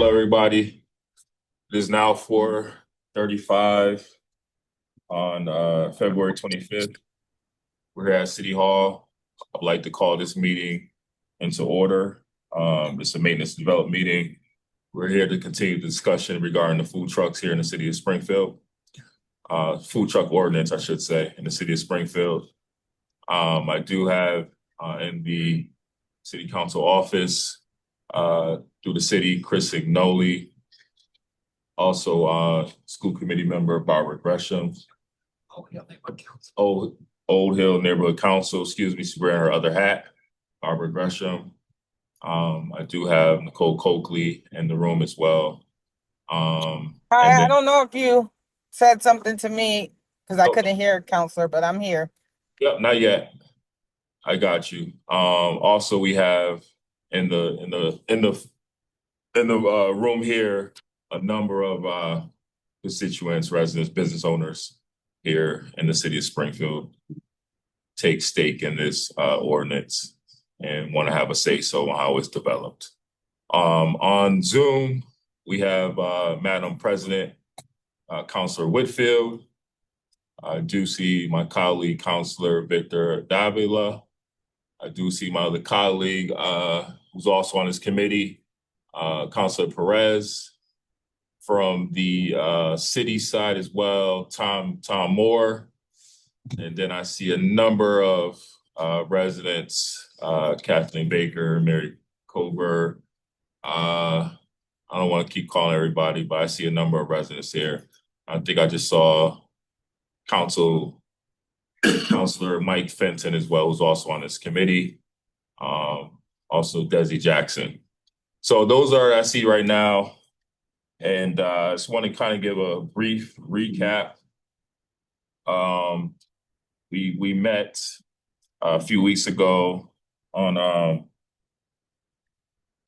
Hello, everybody. It is now 4:35 on February 25th. We're here at City Hall. I'd like to call this meeting into order. It's a maintenance development meeting. We're here to continue the discussion regarding the food trucks here in the city of Springfield. Food truck ordinance, I should say, in the city of Springfield. I do have in the city council office through the city, Chris Ignoli, also school committee member Barbara Gresham, Old Hill Neighborhood Council, excuse me, she's wearing her other hat, Barbara Gresham. I do have Nicole Coakley in the room as well. Hi, I don't know if you said something to me because I couldn't hear, counselor, but I'm here. Yep, not yet. I got you. Also, we have in the room here a number of constituents, residents, business owners here in the city of Springfield take stake in this ordinance and want to have a say so on how it's developed. On Zoom, we have Madam President, Councilor Whitfield. I do see my colleague, Councilor Victor Davila. I do see my other colleague who's also on this committee, Councilor Perez. From the city side as well, Tom Moore. And then I see a number of residents, Kathleen Baker, Mary Cover. I don't want to keep calling everybody, but I see a number of residents here. I think I just saw Councilor Mike Fenton as well, who's also on this committee. Also Desi Jackson. So those are I see right now. And I just want to kind of give a brief recap. We met a few weeks ago on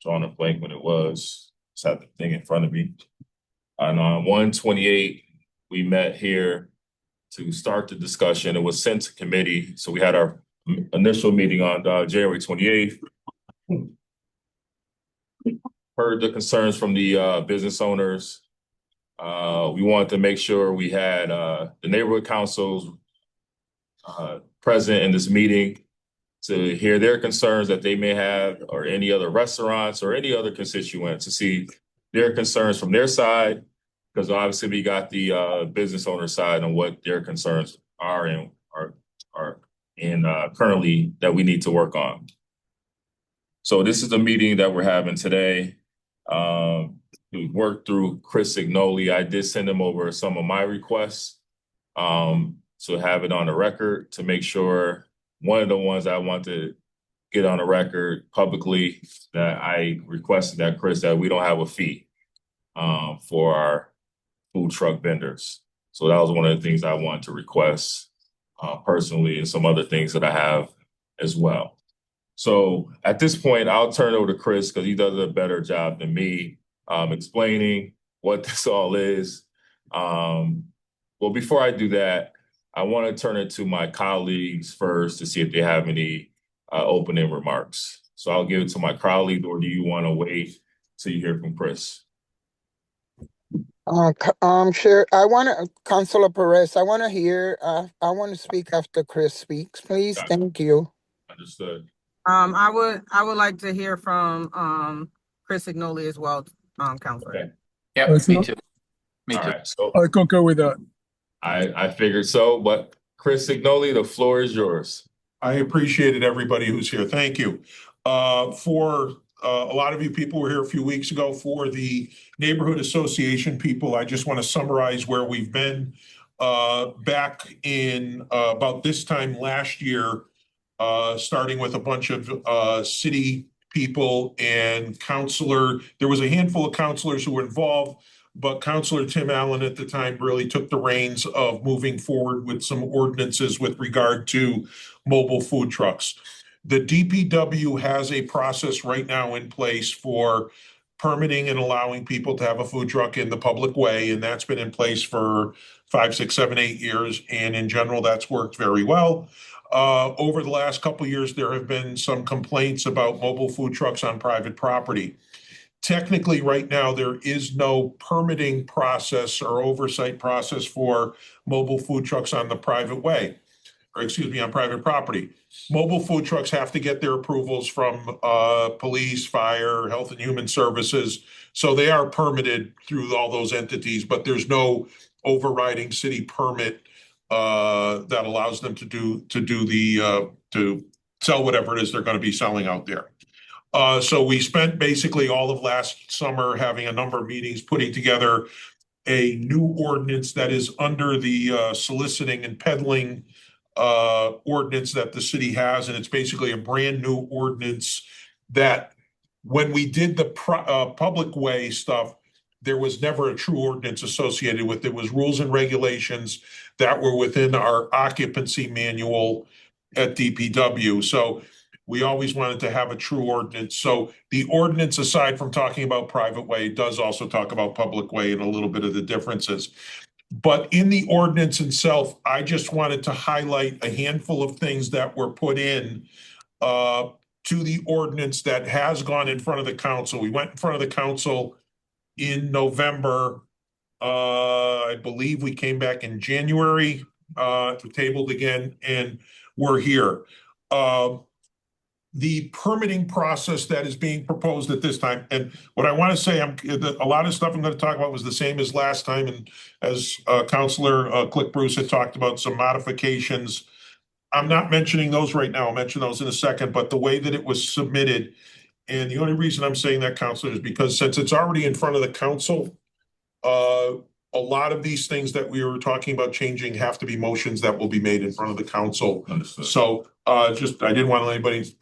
drawing a blank when it was. Just have the thing in front of me. On 1/28, we met here to start the discussion. It was sent to committee. So we had our initial meeting on January 28th. Heard the concerns from the business owners. We wanted to make sure we had the neighborhood councils present in this meeting to hear their concerns that they may have, or any other restaurants or any other constituent to see their concerns from their side, because obviously we got the business owner side on what their concerns are and currently that we need to work on. So this is the meeting that we're having today. We worked through Chris Ignoli. I did send him over some of my requests to have it on the record to make sure one of the ones I want to get on the record publicly that I requested that Chris that we don't have a fee for our food truck vendors. So that was one of the things I wanted to request personally, and some other things that I have as well. So at this point, I'll turn it over to Chris because he does a better job than me explaining what this all is. Well, before I do that, I want to turn it to my colleagues first to see if they have any opening remarks. So I'll give it to my colleague, or do you want to wait till you hear from Chris? Sure. Councilor Perez, I want to speak after Chris speaks, please. Got it. Thank you. Understood. I would like to hear from Chris Ignoli as well, counselor. Okay. Yeah, me too. Me All too. right. So I concur with that. I figured so, but Chris Ignoli, the floor is yours. I appreciated everybody who's here. Thank you. For a lot of you people were here a few weeks ago. For the neighborhood association people, I just want to summarize where we've been. Back in about this time last year, starting with a bunch of city people and there was a handful of counselors who were involved, but Councilor Tim Allen at the time really took the reins of moving forward with some ordinances with regard to mobile food trucks. The DPW has a process right now in place for permitting and allowing people to have a food truck in the public way, and that's been in place for 5, 6, 7, 8 years, and in general, that's worked very well. Over the last couple of years, there have been some complaints about mobile food trucks on private property. technically right now, there is no permitting process or oversight process for mobile food trucks on the private way, or excuse me, on private property. Mobile food trucks have to get their approvals from police, fire, health and human services. So they are permitted through all those entities, but there's no overriding city permit that allows them to sell whatever it is they're going to be selling out there. So we spent basically all of last summer having a number of meetings, putting together a new ordinance that is under the soliciting and peddling ordinance that the city has. And it's basically a brand new ordinance that when we did the public way stuff, there was never a true ordinance associated with it. It was rules and regulations that were within our occupancy manual at DPW. So we always wanted to have a true ordinance. So the ordinance, aside from talking about private way, does also talk about public way and a little bit of the differences. But in the ordinance itself, I just wanted to highlight a handful of things that were put in to the ordinance that has gone in front of the council. We went in front of the council in November. I believe we came back in January, tabled again, and we're here. The permitting process that is being proposed at this time, and what I want to say, a lot of stuff I'm going to talk about was the same as last time, and as Councilor Click Bruce had talked about some modifications. I'm not mentioning those right now. I'll mention those in a second, but the way that it was submitted, and the only reason I'm saying that, Councilor, is because since it's already in front of the council, a lot of these things that we were talking about changing have to be motions that will be made in front of the council. Understood. So I didn't want anybody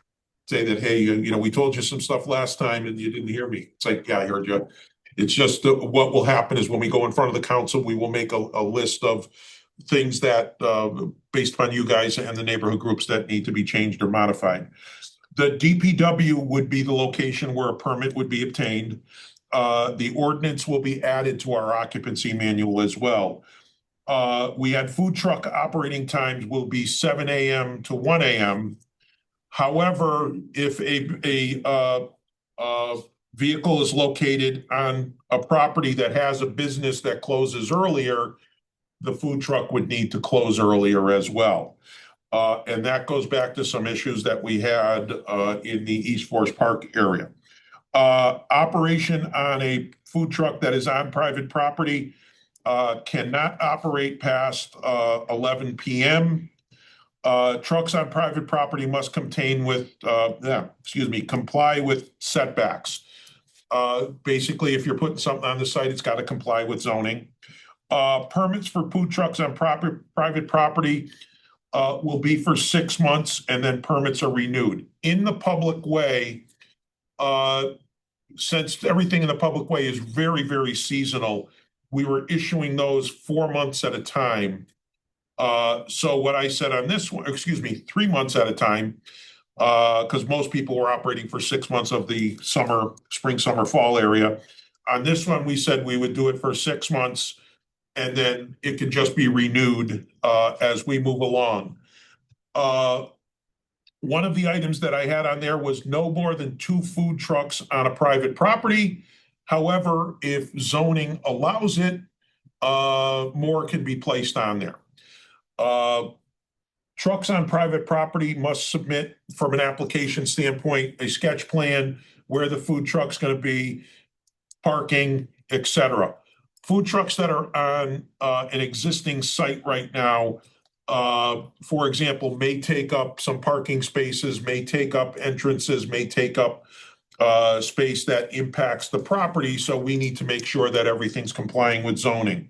say that, hey, we told you some stuff last time and you didn't hear me. It's like, yeah, I heard you. It's just what will happen is when we go in front of the council, we will make a list of things that, based upon you guys and the neighborhood groups, that need to be changed or modified. The DPW would be the location where a permit would be obtained. The ordinance will be added to our occupancy manual as well. We had food truck operating times will be 7 a.m. to 1 a.m. However, if a vehicle is located on a property that has a business that closes earlier, the food truck would need to close earlier as well. And that goes back to some issues that we had in the East Forest Park area. Operation on a food truck that is on private property cannot operate past 11 p.m. Trucks on private property must comply with setbacks. Basically, if you're putting something on the site, it's got to comply with zoning. Permits for food trucks on private property will be for 6 months, and then permits are renewed. In the public way, since everything in the public way is very, very seasonal, we were issuing those 4 months at a time. So what I said on this one, 3 months at a time, because most people were operating for 6 months of the spring, summer, fall area. On this one, we said we would do it for 6 months, and then it could just be renewed as we move along. One of the items that I had on there was no more than 2 food trucks on a private property. However, if zoning allows it, more can be placed on there. Trucks on private property must submit, from an application standpoint, a sketch plan where the food truck's going to be, parking, etc. Food trucks that are on an existing site right now, for example, may take up some parking spaces, may take up entrances, may take up space that impacts the property. So we need to make sure that everything's complying with zoning.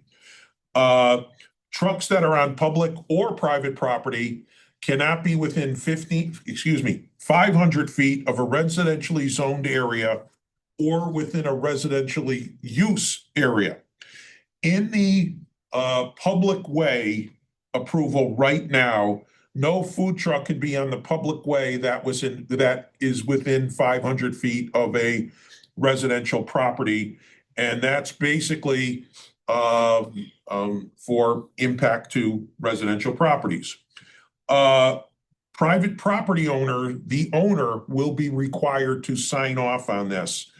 Trucks that are on public or private property cannot be within 500 feet of a residentially zoned area or within a residentially use area. In the public way approval right now, no food truck could be on the public way that is within 500 feet of a residential property, and that's basically for impact to residential properties. Private property owner, the owner will be required to sign off on this.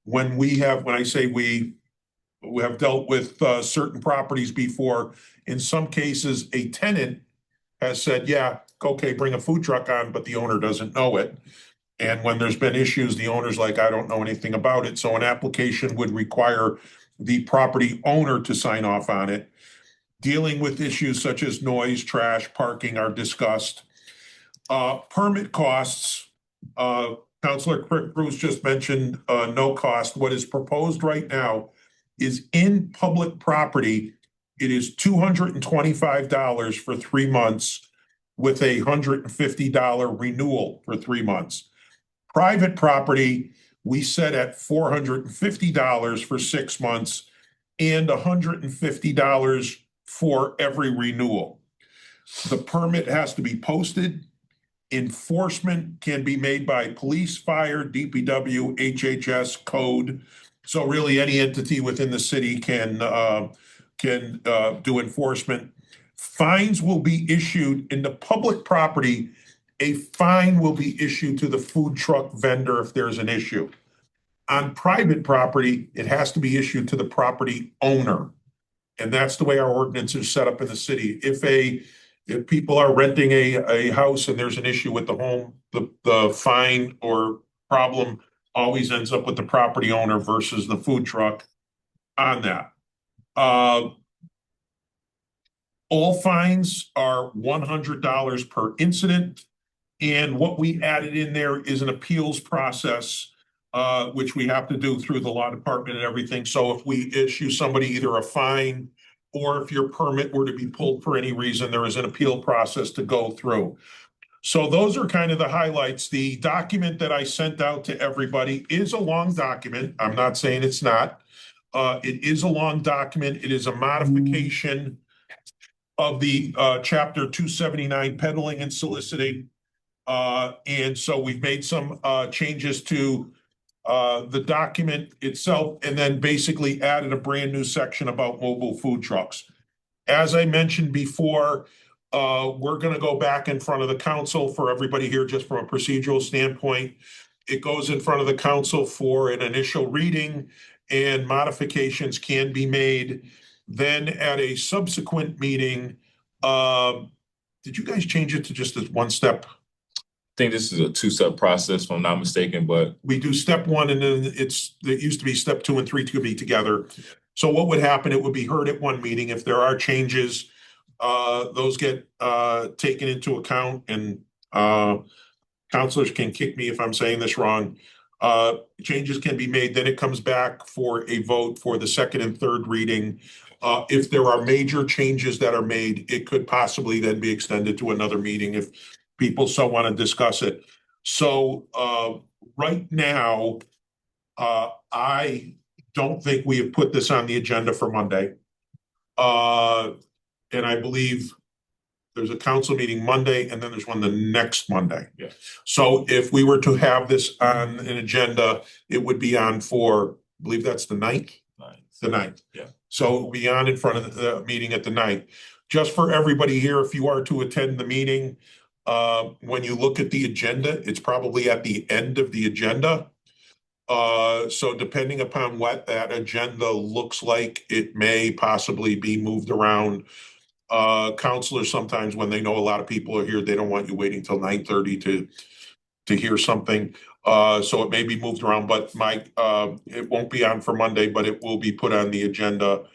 when I say we have dealt with certain properties before, in some cases, a tenant has said, yeah, okay, bring a food truck on, but the owner doesn't know it. And when there's been issues, the owner's like, I don't know anything about it. So an application would require the property owner to sign off on it. Dealing with issues such as noise, trash, parking are discussed. Permit costs, Councilor Cruz just mentioned no cost. What is proposed right now is in public property, it is $225 for 3 months with a $150 renewal for 3 months. Private property, we set at $450 for 6 months and $150 for every renewal. The permit has to be posted. Enforcement can be made by police, fire, DPW, HHS, code. So really any entity within the city can do enforcement. Fines will be issued in the public property. A fine will be issued to the food truck vendor if there's an issue. On private property, it has to be issued to the property owner. And that's the way our ordinance is set up in the city. If people are renting a house and there's an issue with the home, the fine or problem always ends up with the property owner versus the food truck on that. All fines are $100 per incident. And what we added in there is an appeals process, which we have to do through the law department and everything. So if we issue somebody either a fine or if your permit were to be pulled for any reason, there is an appeal process to go through. So those are kind of the highlights. The document that I sent out to everybody is a long document. I'm not saying it's not. It is a long document. It is a modification of the chapter 279 peddling and soliciting. And so we've made some changes to the document itself and then basically added a brand new section about mobile food trucks. As I mentioned before, we're going to go back in front of the council for everybody here just from a procedural standpoint. It goes in front of the council for an initial reading and modifications can be made. Then at a subsequent meeting, did you guys change it to just this one step? I think this is a 2-step process, if I'm not mistaken, but we do step 1 and then it used to be step 2 and 3 to be together. So what would happen? It would be heard at one meeting. If there are changes, those get taken into account and counselors can kick me if I'm saying this wrong. Changes can be made. Then it comes back for a vote for the second and third reading. If there are major changes that are made, it could possibly then be extended to another meeting if people so want to discuss it. So right now, I don't think we have put this on the agenda for Monday. And I believe there's a council meeting Monday and then there's one the next Monday. Yeah. So if we were to have this on an agenda, it would be on for, I believe that's the 9th? The 9th. Yeah. So it will be on in front of the meeting at the 9th. Just for everybody here, if you are to attend the meeting, when you look at the agenda, it's probably at the end of the agenda. So depending upon what that agenda looks like, it may possibly be moved around. Counselors sometimes when they know a lot of people are here, they don't want you waiting till 9:30 to hear something. So it may be moved around, but it won't be on for Monday, but it will be put on the agenda.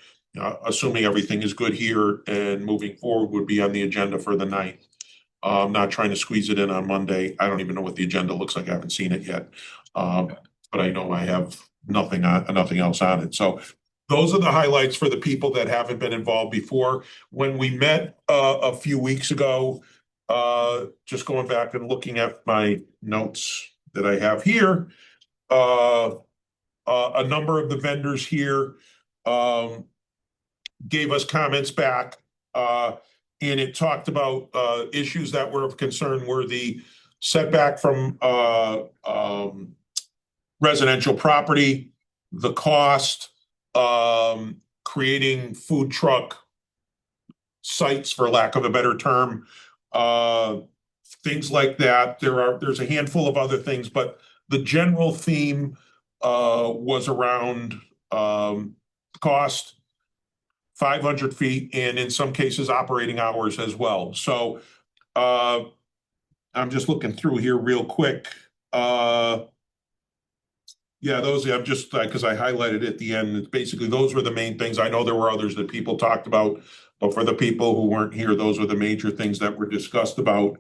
Assuming everything is good here and moving forward would be on the agenda for the 9th. I'm not trying to squeeze it in on Monday. I don't even know what the agenda looks like. I haven't seen it yet. But I know I have nothing else on it. So those are the highlights for the people that haven't been involved before. When we met a few weeks ago, just going back and looking at my notes that I have here, a number of the vendors here gave us comments back. And it talked about issues that were of concern were the setback from residential property, the cost, creating food truck sites, for lack of a better term, things like that. There's a handful of other things, but the general theme was around cost, 500 feet, and in some cases, operating hours as well. So I'm just looking through here real quick. Yeah, those, I'm just, because I highlighted at the end, it's basically, those were the main things. I know there were others that people talked about, but for the people who weren't here, those were the major things that were discussed about.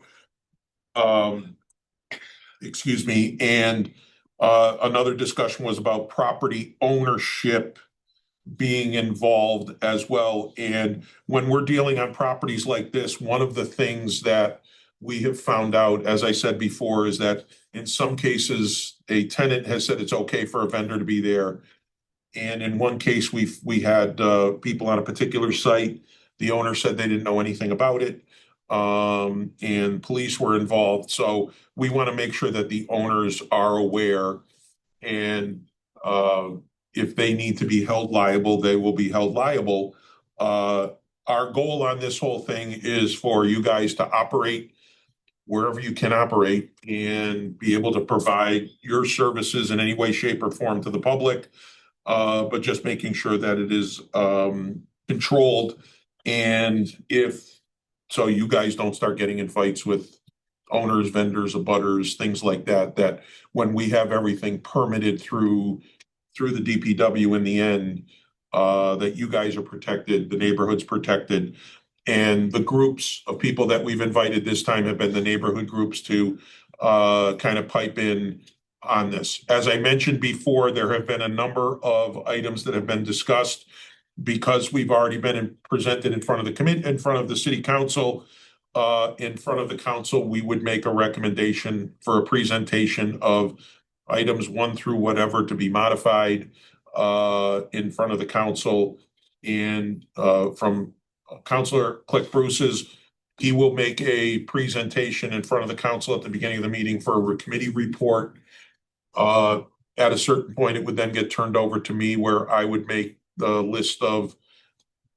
Excuse me, and another discussion was about property ownership being involved as well. And when we're dealing on properties like this, one of the things that we have found out, as I said before, is that in some cases, a tenant has said it's okay for a vendor to be there. And in one case, we had people on a particular site. The owner said they didn't know anything about it. And police were involved. So we want to make sure that the owners are aware, and if they need to be held liable, they will be held liable. Our goal on this whole thing is for you guys to operate wherever you can operate and be able to provide your services in any way, shape, or form to the public, but just making sure that it is controlled. And so you guys don't start getting in fights with owners, vendors, abutters, things like that, that when we have everything permitted through the DPW in the end, that you guys are protected, the neighborhood's protected. And the groups of people that we've invited this time have been the neighborhood groups to kind of pipe in on this. As I mentioned before, there have been a number of items that have been discussed because we've already been presented in front of the committee, in front of the city council. In front of the council, we would make a recommendation for a presentation of items 1 through whatever to be modified in front of the council. And from Councilor Click Bruce's, he will make a presentation in front of the council at the beginning of the meeting for a committee report. At a certain point, it would then get turned over to me, where I would make the list of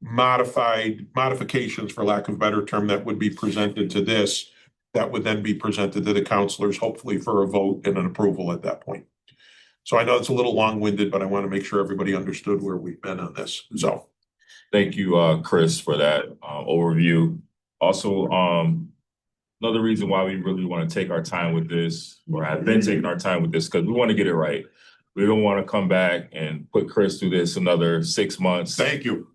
modifications, for lack of a better term, that would be presented to this, that would then be presented to the councilors, hopefully for a vote and an approval at that point. So I know it's a little long-winded, but I want to make sure everybody understood where we've been on this. So thank you, Chris, for that overview. Also, another reason why we really want to take our time with this, or have been taking our time with this, because we want to get it right. We don't want to come back and put Chris through this another 6 months. thank you.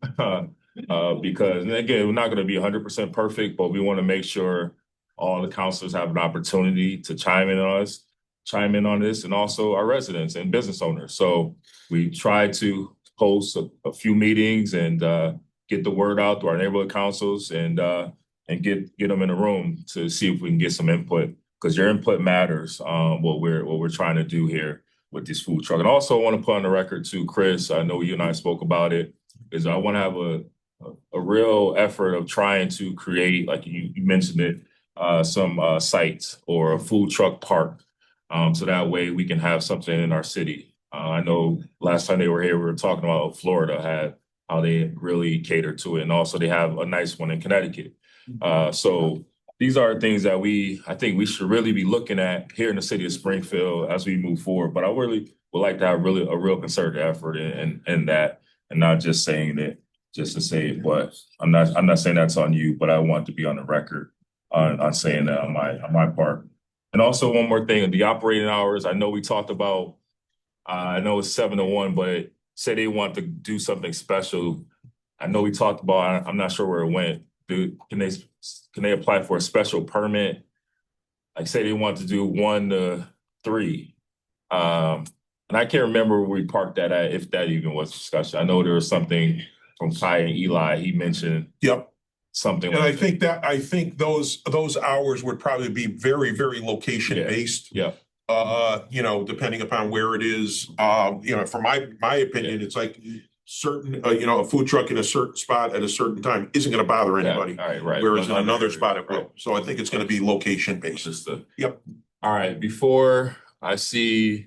Because, and again, we're not going to be 100% perfect, but we want to make sure all the councilors have an opportunity to chime in on this, and also our residents and business owners. So we try to host a few meetings and get the word out to our neighborhood councils, and get them in a room to see if we can get some input, because your input matters. What we're trying to do here with this food truck. And also I want to put on the record too, Chris, I know you and I spoke about it, is I want to have a real effort of trying to create, like you mentioned it, some sites or a food truck park. So that way we can have something in our city. I know last time they were here, we were talking about Florida had how they really cater to it. And also they have a nice one in Connecticut. So these are things that I think we should really be looking at here in the city of Springfield as we move forward. But I really would like to have really a real concerted effort in that, and not just saying it just to say it. But I'm not saying that's on you, but I want to be on the record on saying that on my part. And also one more thing, the operating hours. I know we talked about. I know it's 7 to 1, but say they want to do something special. I know we talked about. I'm not sure where it went. Can they apply for a special permit? Like say they want to do 1 to 3. And I can't remember where we parked that at, if that even was discussion. I know there was something from Kai and Eli. He mentioned something. And I think those hours would probably be very, very location based. Yeah. Depending upon where it is. For my opinion, it's like certain, a food truck in a certain spot at a certain time isn't going to bother anybody. All right. Whereas in another spot it will. So I think it's going to be location based. Yep. All right. Before I see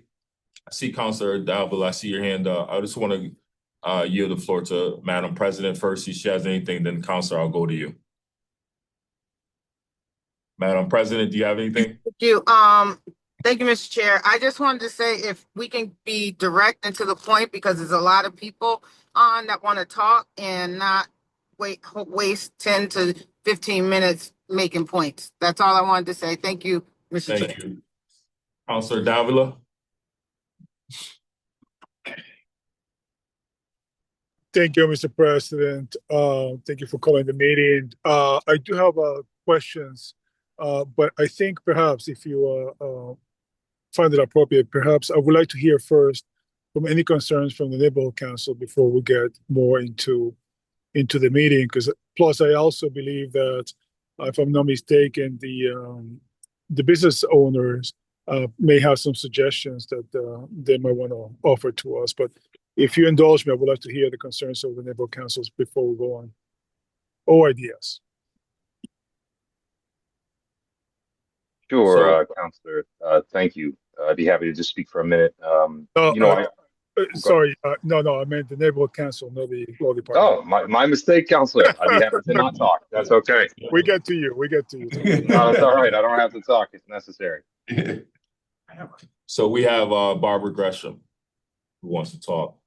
Councilor Dalville, I see your hand up. I just want to yield the floor to Madam President first. If she has anything, then Councilor, I'll go to you. Madam President, do you have anything? Thank you. Thank you, Mr. Chair. I just wanted to say if we can be direct and to the point, because there's a lot of people on that want to talk and not waste 10 to 15 minutes making points. That's all I wanted to say. Thank you, Mr. Chair. Thank you. Councilor Davila? Thank you, Mr. President. Thank you for calling the meeting. I do have questions, but I think perhaps if you find it appropriate, perhaps I would like to hear first from any concerns from the neighborhood council before we get more into the meeting. Because plus, I also believe that, if I'm not mistaken, the business owners may have some suggestions that they might want to offer to us. But if you indulge me, I would like to hear the concerns of the neighborhood councils before we go on. Or ideas. Sure, Counselor. Thank you. I'd be happy to just speak for a minute. Sorry, no, I meant the neighborhood council, not the law department. Oh, my mistake, Counselor. I'd be happy to not talk. That's okay. We get to you. No, it's all right. I don't have to talk if necessary. So we have Barbara Gresham who wants to talk.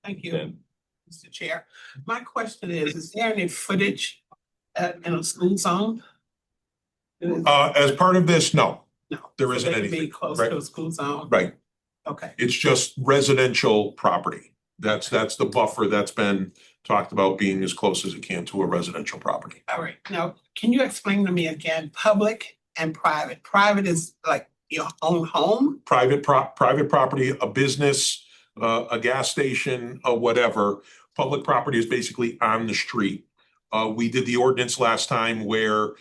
Thank you, Then. Mr. Chair. My question is there any footage in a school zone? As part of this, no, No. there isn't They could anything. be close Right. to a school zone? Right. Okay. It's just residential property. That's the buffer that's been talked about being as close as it can to a residential property. All right. Now, can you explain to me again, public and private? Private is like your own home? Private property, a business, a gas station, whatever. Public property is basically on the street. We did the ordinance last time where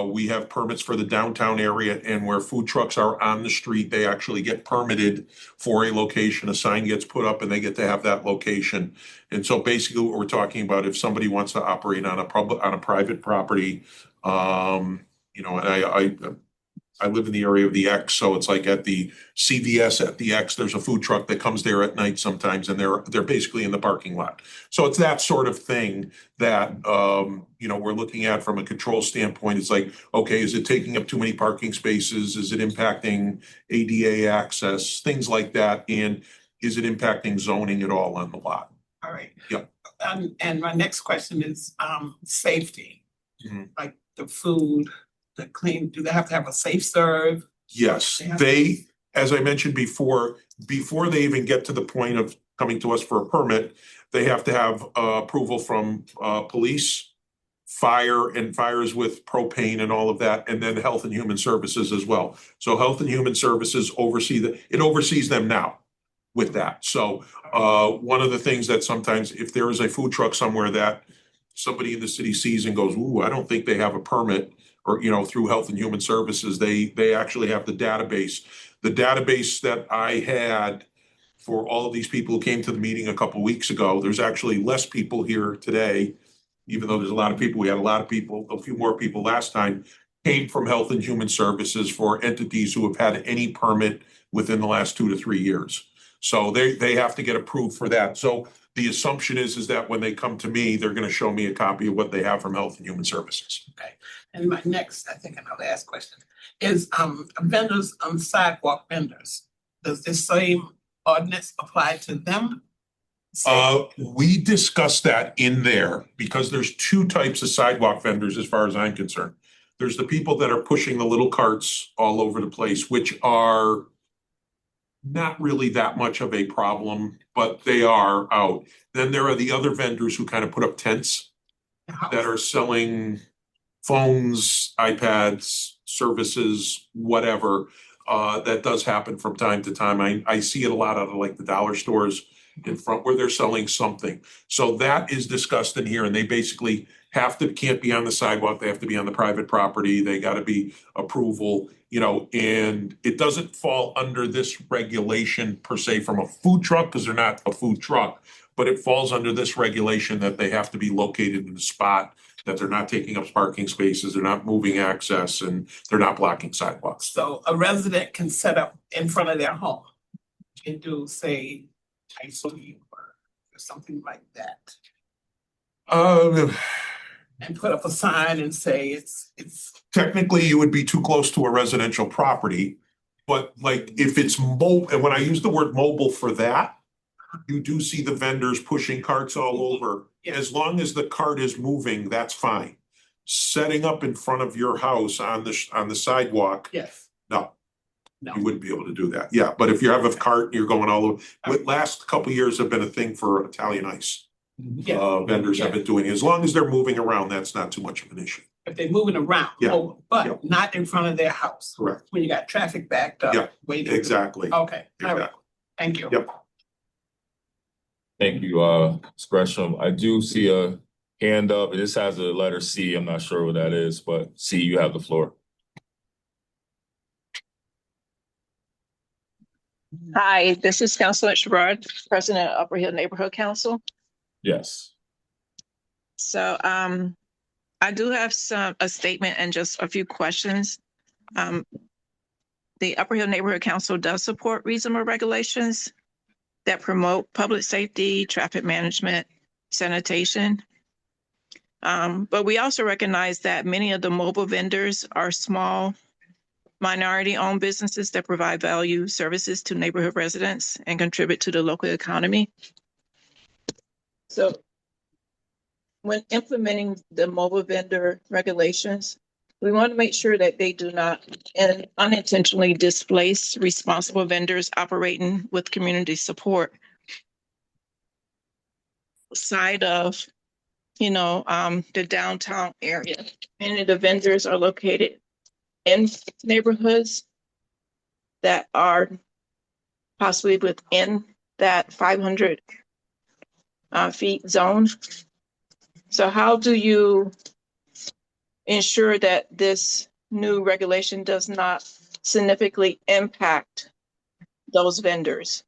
we have permits for the downtown area, and where food trucks are on the street, they actually get permitted for a location. A sign gets put up and they get to have that location. And so basically what we're talking about, if somebody wants to operate on a private property, and I live in the area of the X, so it's like at the CVS at the X, there's a food truck that comes there at night sometimes, and they're basically in the parking lot. So it's that sort of thing that we're looking at from a control standpoint. It's like, okay, is it taking up too many parking spaces? Is it impacting ADA access? Things like that. And is it impacting zoning at all on the lot? All right. Yep. And my next question is safety. Mhm. Like the food, the clean, do they have to have a safe serve? Yes, as I mentioned before they even get to the point of coming to us for a permit, they have to have approval from police, fire, and fires with propane and all of that, and then Health and Human Services as well. So Health and Human Services oversees them now with that. So one of the things that sometimes if there is a food truck somewhere that somebody in the city sees and goes, ooh, I don't think they have a permit, or through Health and Human Services, they actually have the database. The database that I had for all of these people who came to the meeting a couple of weeks ago, there's actually less people here today, even though there's a lot of people. We had a lot of people, a few more people last time, came from Health and Human Services for entities who have had any permit within the last 2 to 3 years. So they have to get approved for that. So the assumption is that when they come to me, they're going to show me a copy of what they have from Health and Human Services. Okay. And my next, I think my last question is vendors on sidewalk vendors. Does this same ordinance apply to them? We discussed that in there because there's two types of sidewalk vendors as far as I'm concerned. There's the people that are pushing the little carts all over the place, which are not really that much of a problem, but they are out. Then there are the other vendors who kind of put up tents that are selling phones, iPads, services, whatever. That does happen from time to time. I see it a lot out of like the dollar stores in front where they're selling something. So that is discussed in here, and they basically can't be on the sidewalk. They have to be on the private property. They got to be approval, and it doesn't fall under this regulation per se from a food truck because they're not a food truck, but it falls under this regulation that they have to be located in the spot, that they're not taking up parking spaces, they're not moving access, and they're not blocking sidewalks. So a resident can set up in front of their home and do, say, ice cream or something like that. And put up a sign and say it's Technically, you would be too close to a residential property. But like if it's mobile, and when I use the word mobile for that, you do see the vendors pushing carts all over. As long as the cart is moving, that's fine. Setting up in front of your house on the sidewalk, Yes. no, No. you wouldn't be able to do that. Yeah, but if you have a cart, you're going all over. What last couple of years have been a thing for Italian ice. Yeah. Vendors have been doing, as long as they're moving around, that's not too much of an issue. If they're moving around, Yeah. oh, but Yeah. not in front of their house. Correct. When you got traffic backed up. Yeah. Waiting. Exactly. Okay, all right, Exactly. thank you. Yep. Thank you, Ms. Gresham. I do see a hand up. This has a letter C. I'm not sure what that is, but C, you have the floor. Hi, this is Councilor Sherrod, President of Upper Hill Neighborhood Council. Yes. So I do have a statement and just a few questions. The Upper Hill Neighborhood Council does support reasonable regulations that promote public safety, traffic management, sanitation. But we also recognize that many of the mobile vendors are small, minority-owned businesses that provide value services to neighborhood residents and contribute to the local economy. So when implementing the mobile vendor regulations, we want to make sure that they do not unintentionally displace responsible vendors operating with community support side of, the downtown area. Many of the vendors are located in neighborhoods that are possibly within that 500 feet zone. So how do you ensure that this new regulation does not significantly impact those vendors?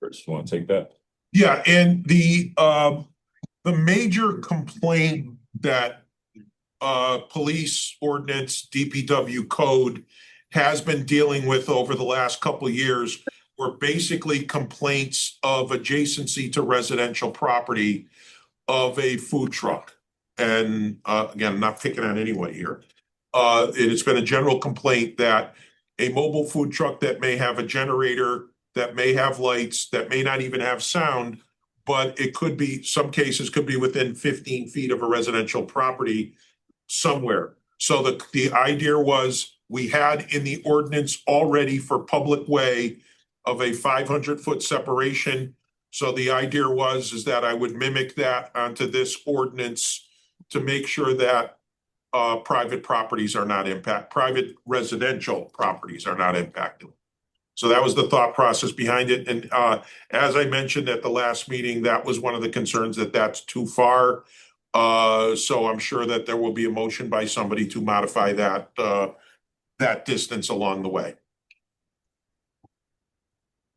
Chris, you want to take that? Yeah, and the major complaint that police ordinance, DPW code has been dealing with over the last couple of years were basically complaints of adjacency to residential property of a food truck. And again, I'm not picking on anyone here. It's been a general complaint that a mobile food truck that may have a generator, that may have lights, that may not even have sound, but it could be, some cases could be within 15 feet of a residential property somewhere. So the idea was we had in the ordinance already for public way of a 500-foot separation. So the idea is that I would mimic that onto this ordinance to make sure that private residential properties are not impacted. So that was the thought process behind it. And as I mentioned at the last meeting, that was one of the concerns, that that's too far. So I'm sure that there will be a motion by somebody to modify that distance along the way.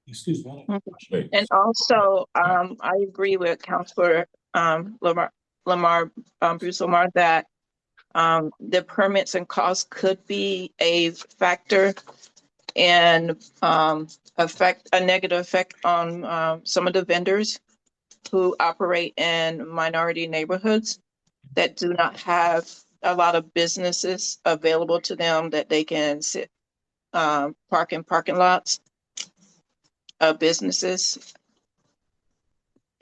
Excuse me. Wait. And also, I agree with Councilor Lamar Bruce Lamar that the permits and costs could be a factor and affect a negative effect on some of the vendors who operate in minority neighborhoods that do not have a lot of businesses available to them that they can sit park in parking lots of businesses.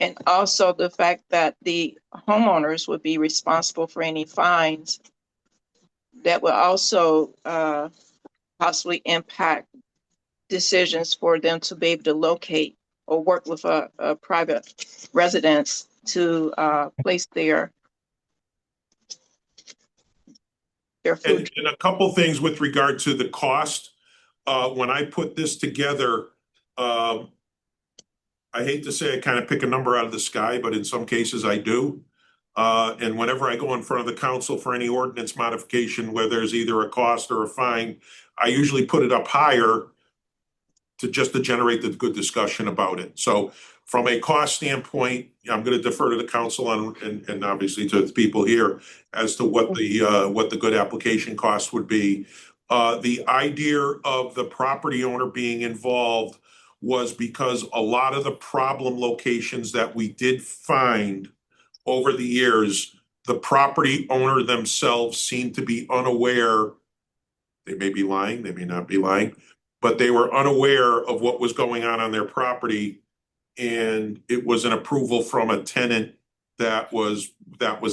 And also the fact that the homeowners would be responsible for any fines that will also possibly impact decisions for them to be able to locate or work with a private residence to place their food. And a couple things with regard to the cost. When I put this together, I hate to say I kind of pick a number out of the sky, but in some cases I do. And whenever I go in front of the council for any ordinance modification, where there's either a cost or a fine, I usually put it up higher to generate the good discussion about it. So from a cost standpoint, I'm going to defer to the council and obviously to the people here as to what the good application cost would be. The idea of the property owner being involved was because a lot of the problem locations that we did find over the years, the property owner themselves seemed to be unaware They may be lying, they may not be lying, but they were unaware of what was going on their property. And it was an approval from a tenant that was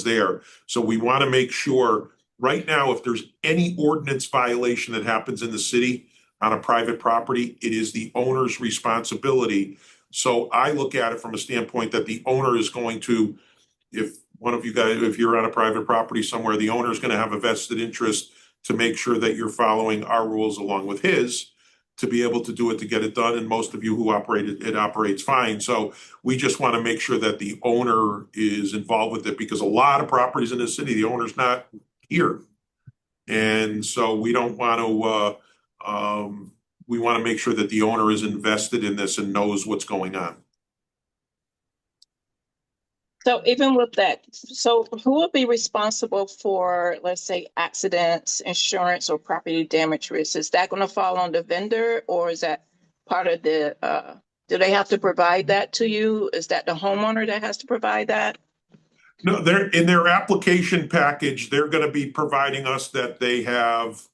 there. So we want to make sure right now, if there's any ordinance violation that happens in the city on a private property, it is the owner's responsibility. So I look at it from a standpoint that the owner is going to, if one of you guys, if you're on a private property somewhere, the owner is going to have a vested interest to make sure that you're following our rules along with his, to be able to do it, to get it done. And most of you who operate it, it operates fine. So we just want to make sure that the owner is involved with it, because a lot of properties in the city, the owner's not here. And so we don't want to, we want to make sure that the owner is invested in this and knows what's going on. So even with that, so who will be responsible for, let's say, accidents, insurance, or property damage risk? Is that going to fall on the vendor, or is that part of the, do they have to provide that to you? Is that the homeowner that has to provide that? No, they're in their application package, they're going to be providing us that they have,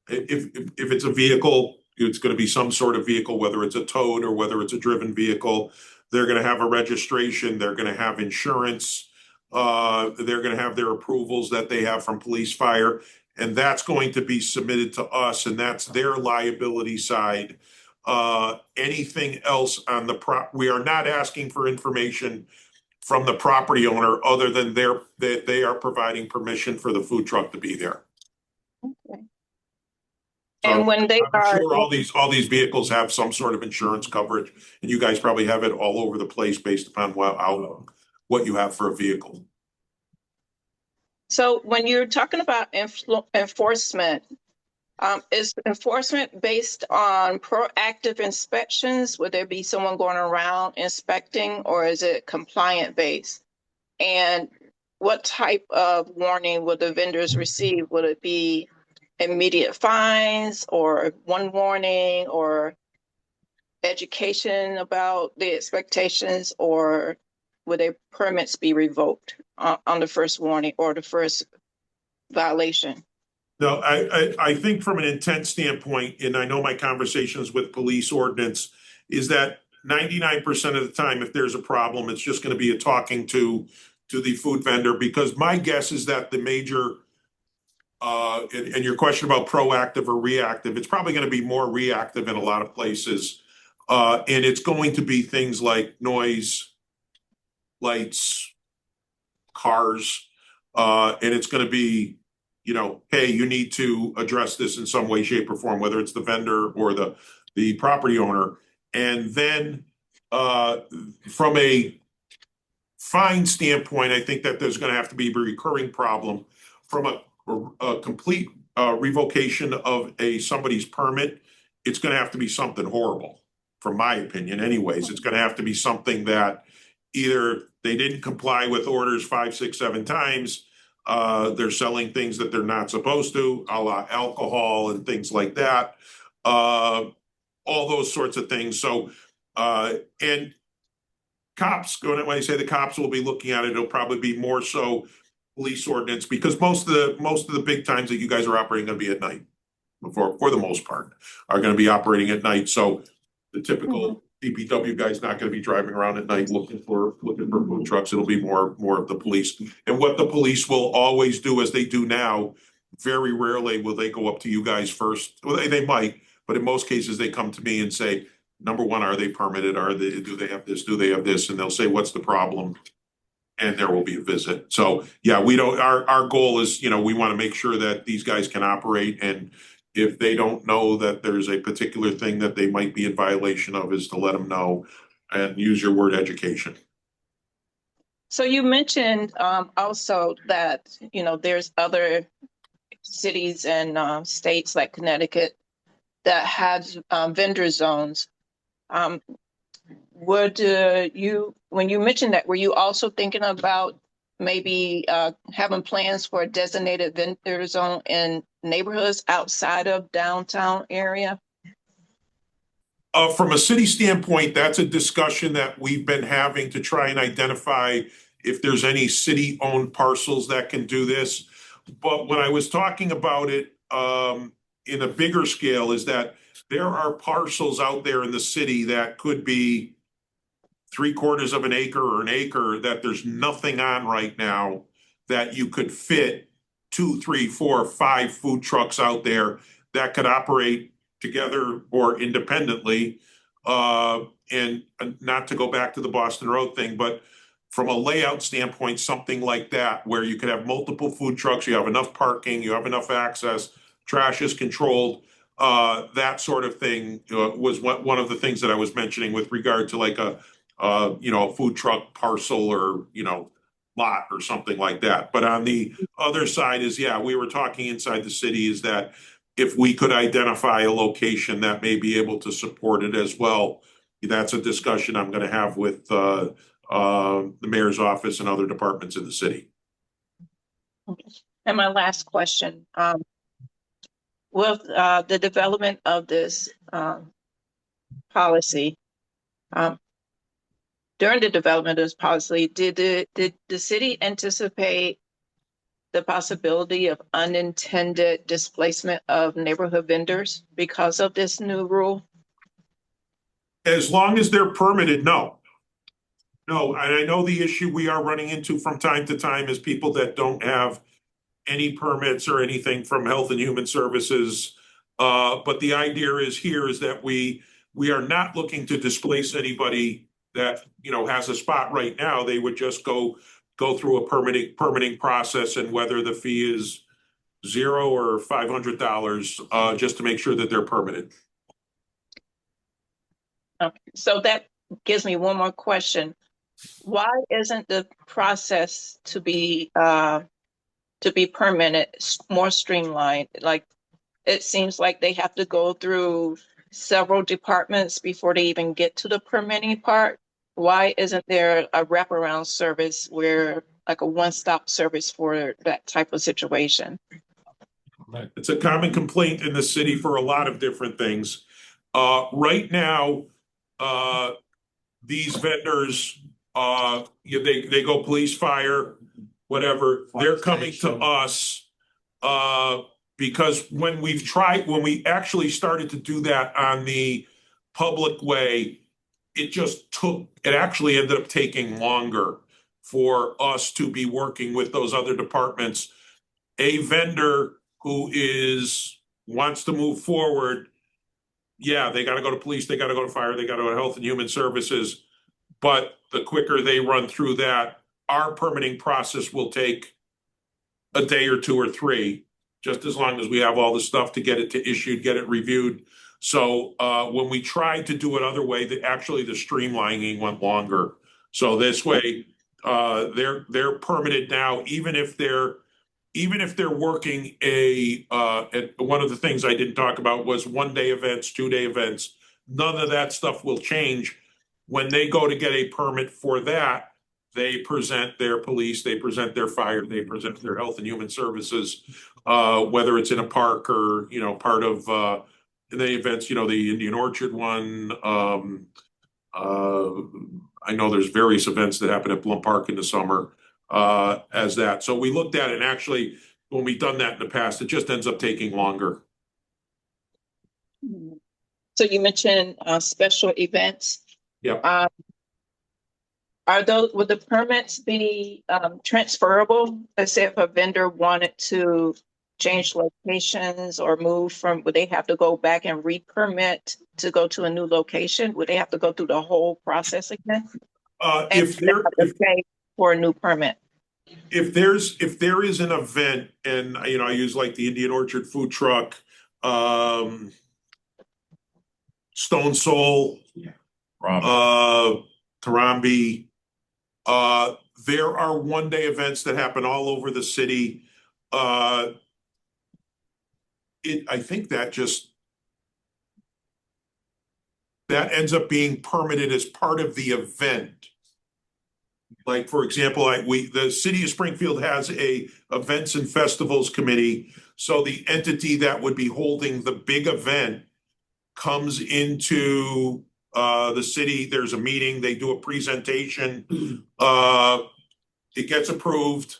if it's a vehicle, it's going to be some sort of vehicle, whether it's a towed or whether it's a driven vehicle. They're going to have a registration. They're going to have insurance. They're going to have their approvals that they have from police, fire, and that's going to be submitted to us, and that's their liability side. Anything else on the we are not asking for information from the property owner other than that they are providing permission for the food truck to be there. Okay. So And when they I'm are, sure all these vehicles have some sort of insurance coverage, and you guys probably have it all over the place based upon what you have for a vehicle. so when you're talking about enforcement, is enforcement based on proactive inspections? Would there be someone going around inspecting, or is it compliant based? And what type of warning would the vendors receive? Would it be immediate fines, or one warning, or education about the expectations, or would their permits be revoked on the first warning or the first violation? No, I think from an intent standpoint, and I know my conversations with police ordinance, is that 99% of the time, if there's a problem, it's just going to be a talking to the food vendor, because my guess is that the major, and your question about proactive or reactive, it's probably going to be more reactive in a lot of places. And it's going to be things like noise, lights, cars, and it's going to be, you know, hey, you need to address this in some way, shape, or form, whether it's the vendor or the property owner. And then from a fine standpoint, I think that there's going to have to be a recurring problem. From a complete revocation of somebody's permit, it's going to have to be something horrible, from my opinion. Anyways, it's going to have to be something that either they didn't comply with orders 5, 6, 7 times. They're selling things that they're not supposed to, a la alcohol and things like that. All those sorts of things. So, and cops, when I say the cops will be looking at it, it'll probably be more so police ordinance, because most of the big times that you guys are operating going to be at night, for the most part, are going to be operating at night. So the typical DPW guy's not going to be driving around at night looking for food trucks. It'll be more of the police. And what the police will always do, as they do now, very rarely will they go up to you guys first. Well, they might, but in most cases they come to me and say, number one, are they permitted? Do they have this? Do they have this? And they'll say, what's the problem? And there will be a visit. So yeah, we don't, our goal is, you know, we want to make sure that these guys can operate, and if they don't know that there's a particular thing that they might be in violation of, is to let them know, and use your word education. So you mentioned also that, you know, there's other cities and states like Connecticut that have vendor zones. Would when you mentioned that, were you also thinking about maybe having plans for a designated vendor zone in neighborhoods outside of downtown area? From a city standpoint, that's a discussion that we've been having to try and identify if there's any city-owned parcels that can do this. But when I was talking about it in a bigger scale is that there are parcels out there in the city that could be 3/4 of an acre or an acre that there's nothing on right now that you could fit 2, 3, 4, 5 food trucks out there that could operate together or independently. And not to go back to the Boston Road thing, but from a layout standpoint, something like that, where you could have multiple food trucks, you have enough parking, you have enough access, trash is controlled, that sort of thing was one of the things that I was mentioning with regard to like a food truck parcel or, lot or something like that. But on the other side is, yeah, we were talking inside the city is that if we could identify a location that may be able to support it as well, that's a discussion I'm going to have with the mayor's office and other departments in the city. And my last question, with the development of this policy, during the development of this policy, did the city anticipate the possibility of unintended displacement of neighborhood vendors because of this new rule? As long as they're permitted, no. No, and I know the issue we are running into from time to time is people that don't have any permits or anything from Health and Human Services. But the idea is here is that we are not looking to displace anybody that, has a spot right now. They would just go through a permitting process, and whether the fee is $0 or $500, just to make sure that they're permitted. Okay, so that gives me one more question. Why isn't the process to be permitted more streamlined? Like, it seems like they have to go through several departments before they even get to the permitting part. Why isn't there a wraparound service where, like, a one-stop service for that type of situation? It's a common complaint in the city for a lot of different things. Right now, these vendors, they go police, fire, whatever. They're coming to us because when we actually started to do that on the public way, it actually ended up taking longer for us to be working with those other departments. A vendor who wants to move forward, yeah, they got to go to police, they got to go to fire, they got to go to Health and Human Services. But the quicker they run through that, our permitting process will take a day or 2 or 3, just as long as we have all the stuff to get it to issued, get it reviewed. So when we tried to do it other way, the streamlining went longer. So this way, they're permitted now, even if they're working one of the things I didn't talk about was 1-day events, 2-day events. None of that stuff will change. When they go to get a permit for that, they present their police, they present their fire, they present their Health and Human Services, whether it's in a park or, part of the events, the Indian Orchard one. I know there's various events that happen at Plum Park in the summer as that. So we looked at it, and actually, when we've done that in the past, it just ends up taking longer. So you mentioned special events. Yeah. Would the permits be transferable? Let's say if a vendor wanted to change locations or move would they have to go back and re-permit to go to a new location? Would they have to go through the whole process again? If pay for a new permit. If there is an event, and I use like the Indian Orchard food truck, Stone Soul, Tarambi. There are 1-day events that happen all over the city. I think that ends up being permitted as part of the event. Like, for example, the city of Springfield has a events and festivals committee. So the entity that would be holding the big event comes into the city. There's a meeting, they do a presentation. It gets approved,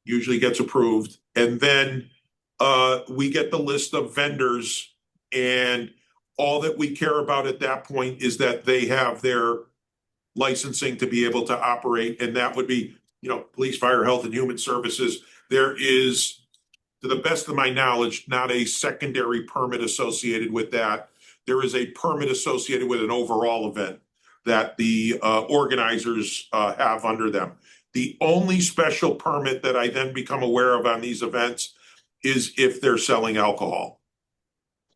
usually gets approved. And then we get the list of vendors, and all that we care about at that point is that they have their licensing to be able to operate, and that would be, police, fire, health, and human services. There is, to the best of my knowledge, not a secondary permit associated with that. There is a permit associated with an overall event that the organizers have under them. The only special permit that I then become aware of on these events is if they're selling alcohol.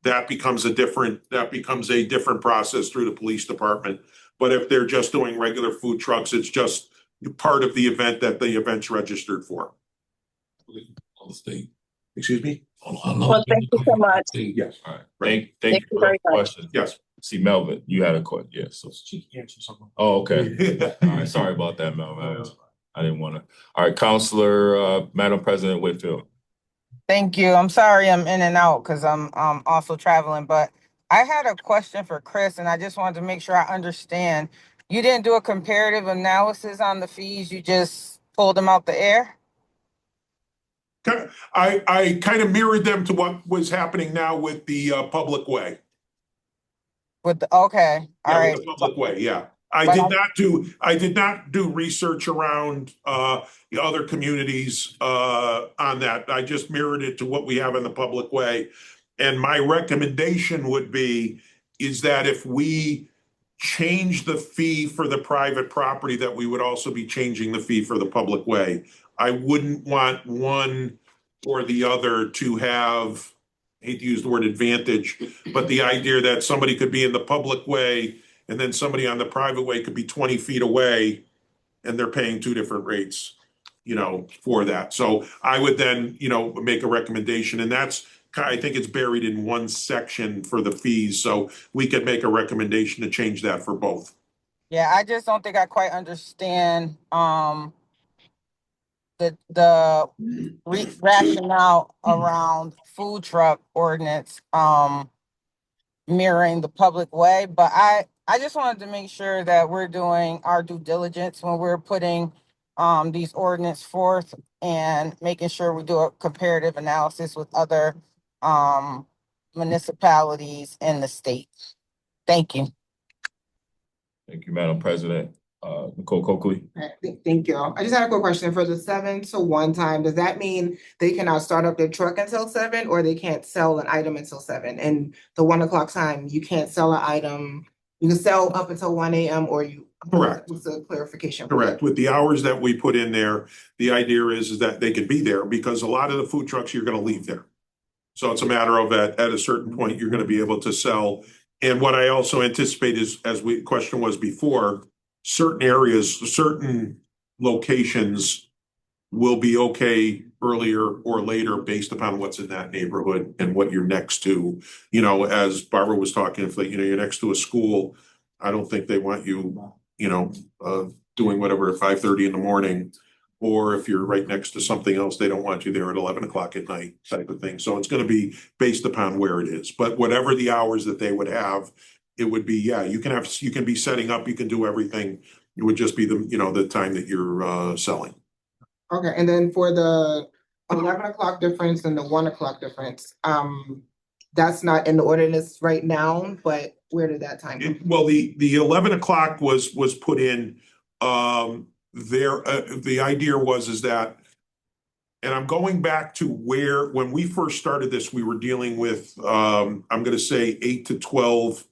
That becomes a different process through the police department. But if they're just doing regular food trucks, it's just part of the event that the event's registered for. On the state. Excuse me? Well, thank you so much. Yes. All right. Right. Thank you for very the much. question. Yes. See, Melvin, you had a question. Yes. So she answered something. Oh, okay. All right. Sorry about that, Melvin. I didn't want to. All right, Counselor, Madam President Whitfield. Thank you. I'm sorry I'm in and out because I'm also traveling, but I had a question for Chris, and I just wanted to make sure I understand. You didn't do a comparative analysis on the fees, you just pulled them out the air? I kind of mirrored them to what was happening now with the public way. Okay, all Yeah, right. with the public way, yeah. I But did not do research around the other communities on that. I just mirrored it to what we have in the public way. And my recommendation would be is that if we change the fee for the private property, that we would also be changing the fee for the public way. I wouldn't want one or the other to have, I hate to use the word advantage, but the idea that somebody could be in the public way and then somebody on the private way could be 20 feet away and they're paying two different rates, for that. So I would then, make a recommendation, and that's, I think it's buried in one section for the fees. So we could make a recommendation to change that for both. yeah, I just don't think I quite understand the rationale around food truck ordinance mirroring the public way, but I just wanted to make sure that we're doing our due diligence when we're putting these ordinance forth and making sure we do a comparative analysis with other municipalities in the state. Thank you. Thank you, Madam President. Nicole Coakley. Thank you. I just had a quick question. For the 7 to 1 time, does that mean they cannot start up their truck until 7, or they can't sell an item until 7? And the 1 o'clock time, you can't sell an item. You can sell up until 1 a.m. or you. Correct. What's the clarification? Correct. With the hours that we put in there, the idea is that they could be there because a lot of the food trucks, you're going to leave there. So it's a matter of at a certain point, you're going to be able to sell. And what I also anticipate is, as the question was before, certain areas, certain locations will be okay earlier or later based upon what's in that neighborhood and what you're next to. As Barbara was talking, if you're next to a school, I don't think they want you, doing whatever at 5:30 in the morning. Or if you're right next to something else, they don't want you there at 11 o'clock at night, type of thing. So it's going to be based upon where it is. But whatever the hours that they would have, it would be, you can be setting up, you can do everything. It would just be the time that you're selling. Okay, and then for the 11 o'clock difference and the 1 o'clock difference, that's not in the ordinance right now, but where did that time come from? Well, the 11 o'clock was put in, the idea is that, and I'm going back to when we first started this, we were dealing with, I'm going to say 8 to 12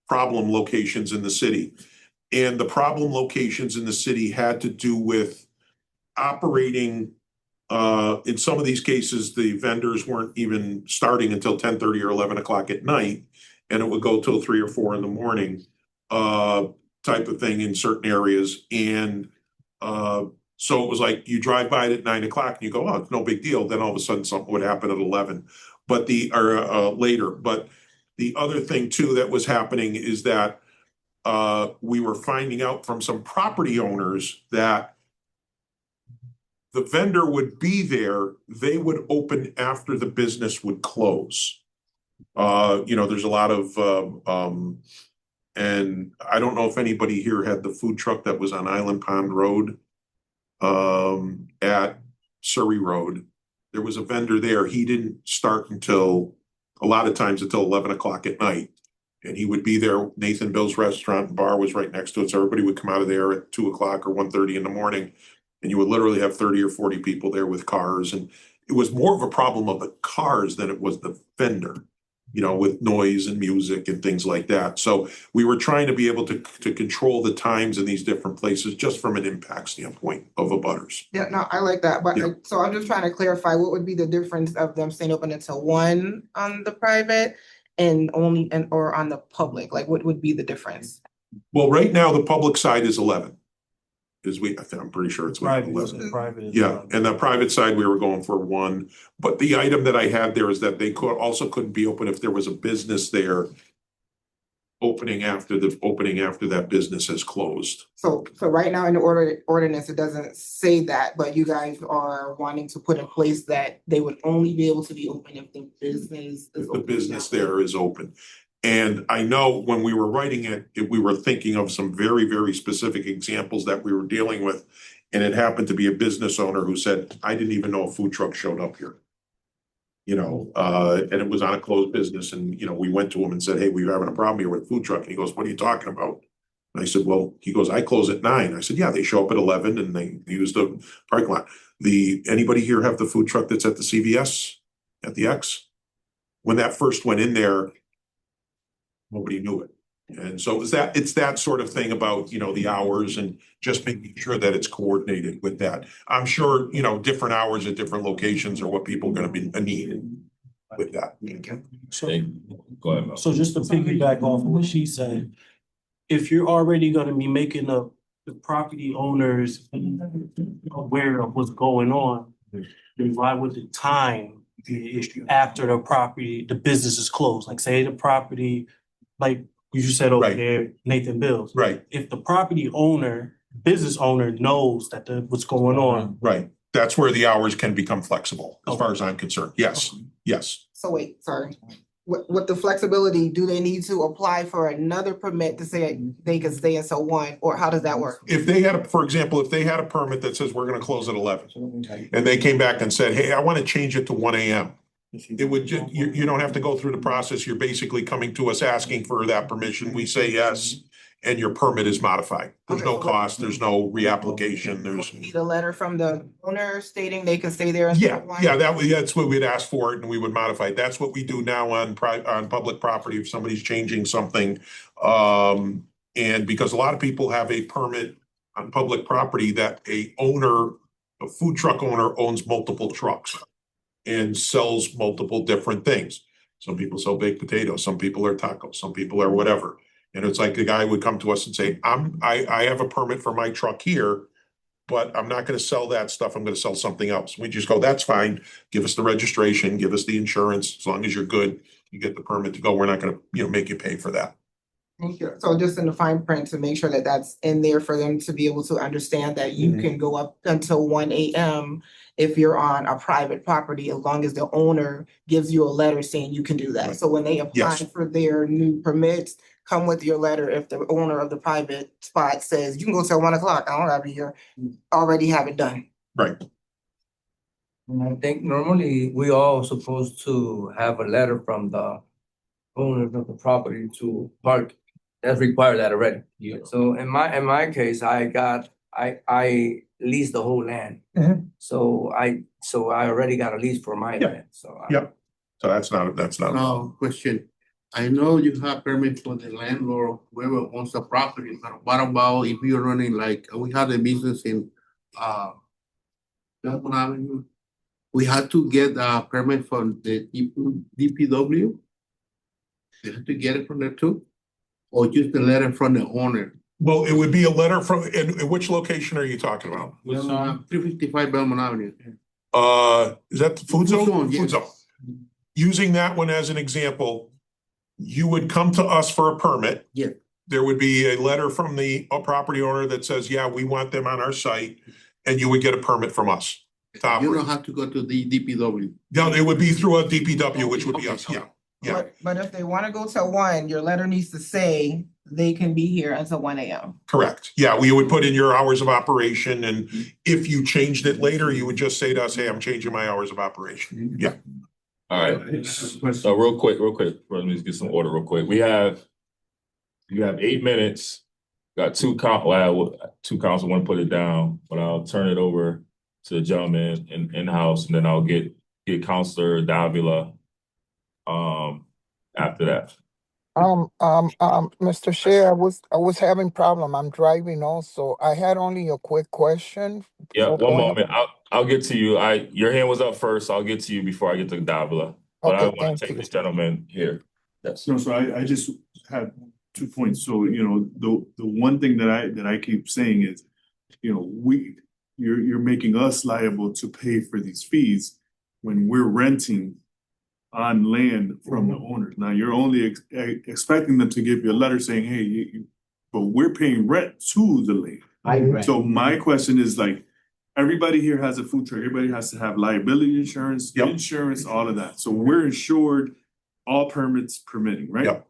problem locations in the city. And the problem locations in the city had to do with operating. In some of these cases, the vendors weren't even starting until 10:30 or 11 o'clock at night, and it would go till 3 or 4 in the morning, type of thing in certain areas. And so it was like you drive by it at 9 o'clock and you go, oh, it's no big deal. Then all of a sudden something would happen at 11, later. But the other thing too that was happening is that we were finding out from some property owners that the vendor would be there, they would open after the business would close. There's a lot of, and I don't know if anybody here had the food truck that was on Island Pond Road, at Surrey Road. there was a vendor there. He didn't start until, a lot of times until 11 o'clock at night. And he would be there. Nathan Bill's restaurant and bar was right next to it. So everybody would come out of there at 2 o'clock or 1:30 in the morning. And you would literally have 30 or 40 people there with cars. And it was more of a problem of the cars than it was the vendor, you know, with noise and music and things like that. So we were trying to be able to control the times in these different places just from an impact standpoint of abutters. Yeah, no, I like that, but Yeah. so I'm just trying to clarify, what would be the difference of them staying open until 1 on the private and only, and or on the public? Like, what would be the difference? Well, right now, the public side is 11. I'm pretty sure it's Private, 11. private. is, Yeah, and the private side, we were going for 1. But the item that I had there is that they couldn't be open if there was a business there opening after that business has closed. So right now in the ordinance, it doesn't say that, but you guys are wanting to put in place that they would only be able to be open if the business is If the open. business there is open. And I know when we were writing it, we were thinking of some very, very specific examples that we were dealing with. And it happened to be a business owner who said, I didn't even know a food truck showed up here. You know, and it was on a closed business. And, you know, we went to him and said, hey, we're having a problem here with food truck. And he goes, what are you talking about? And I said, well, he goes, I close at 9. I said, yeah, they show up at 11 and they use the parking lot. Anybody here have the food truck that's at the CVS at the X? When that first went in there, nobody knew it. And so it's that sort of thing about, you know, the hours and just making sure that it's coordinated with that. I'm sure, you know, different hours at different locations are what people are going to be needing with that. So, Go ahead, Mel. so just to piggyback off of what she said, if you're already gonna be making the property owners aware of what's going on, then why would the time be an issue after the business is closed? Like say the property, like you just said over Right. there, Nathan Bills. Right, If the business owner knows that what's going on. right. That's where the hours can become flexible, as far as I'm concerned. Yes, yes. So wait, sorry. With the flexibility, do they need to apply for another permit to say they can stay until 1, or how does that work? If they had, for example, if they had a permit that says we're gonna close at 11, and they came back and said, hey, I want to change it to 1 a.m. It would just, you don't have to go through the process. You're basically coming to us asking for that permission. We say yes, and your permit is modified. There's no cost, there's no reapplication, there's. Need a letter from the owner stating they can stay there until Yeah, 1? yeah, that's what we'd ask for it and we would modify it. That's what we do now on public property if somebody's changing something. And because a lot of people have a permit on public property that a food truck owner owns multiple trucks and sells multiple different things. Some people sell baked potatoes, some people are tacos, some people are whatever. And it's like the guy would come to us and say, I have a permit for my truck here, but I'm not gonna sell that stuff. I'm gonna sell something else. We just go, that's fine. Give us the registration, give us the insurance. As long as you're good, you get the permit to go. We're not gonna, make you pay for that. Thank you. So just in the fine print to make sure that that's in there for them to be able to understand that you can go up until 1 a.m. if you're on a private property, as long as the owner gives you a letter saying you can do that. Right. So when they apply Yes. for their new permits, come with your letter. If the owner of the private spot says you can go till 1 o'clock, I don't have to here, already have it done. Right. And I think normally we all supposed to have a letter from the owners of the property to park. That's required that already. Yeah. So in my case, I leased the whole land. So I already got a lease for my Yeah. land, so. Yeah. So that's not. Now, question. I know you have permit for the landlord, whoever owns the property, but what about if you're running like, we had a business in, Belmont Avenue? We had to get a permit from the DPW? You have to get it from there too? Or just a letter from the owner? Well, it would be a letter from, in which location are you talking about? 355 Belmont Avenue. Is that the food zone? Food zone, yes. Food zone. Using that one as an example, you would come to us for a permit. Yeah. There would be a letter from the property owner that says, yeah, we want them on our site, and you would get a permit from us. You don't have to go to the DPW. No, it would be through a DPW, which would be us, yeah. Yeah. But if they want to go till 1, your letter needs to say they can be here until 1 a.m. Correct. Yeah, we would put in your hours of operation, and if you changed it later, you would just say to us, hey, I'm changing my hours of operation. Yeah. All right. So real quick, let me just get some order real quick. You have 8 minutes. Got two counts. I want to put it down, but I'll turn it over to the gentleman in the house, and then I'll get Counselor Davila after that. Mr. Chair, I was having problem. I'm driving also. I had only a quick question. Yeah, for one point of- moment. I'll get to you. Your hand was up first. I'll get to you before I get to Davila. But I Okay, want to thank take you. this gentleman here. Yes. No, so I just have 2 points. So, the one thing that I keep saying is, you're making us liable to pay for these fees when we're renting on land from the owners. Now, you're only expecting them to give you a letter saying, hey, but we're paying rent to the land. So my question is like, everybody here has a food truck. Everybody has to have liability insurance, Yep. insurance, all of that. So we're insured, all permits permitting, right? Yep.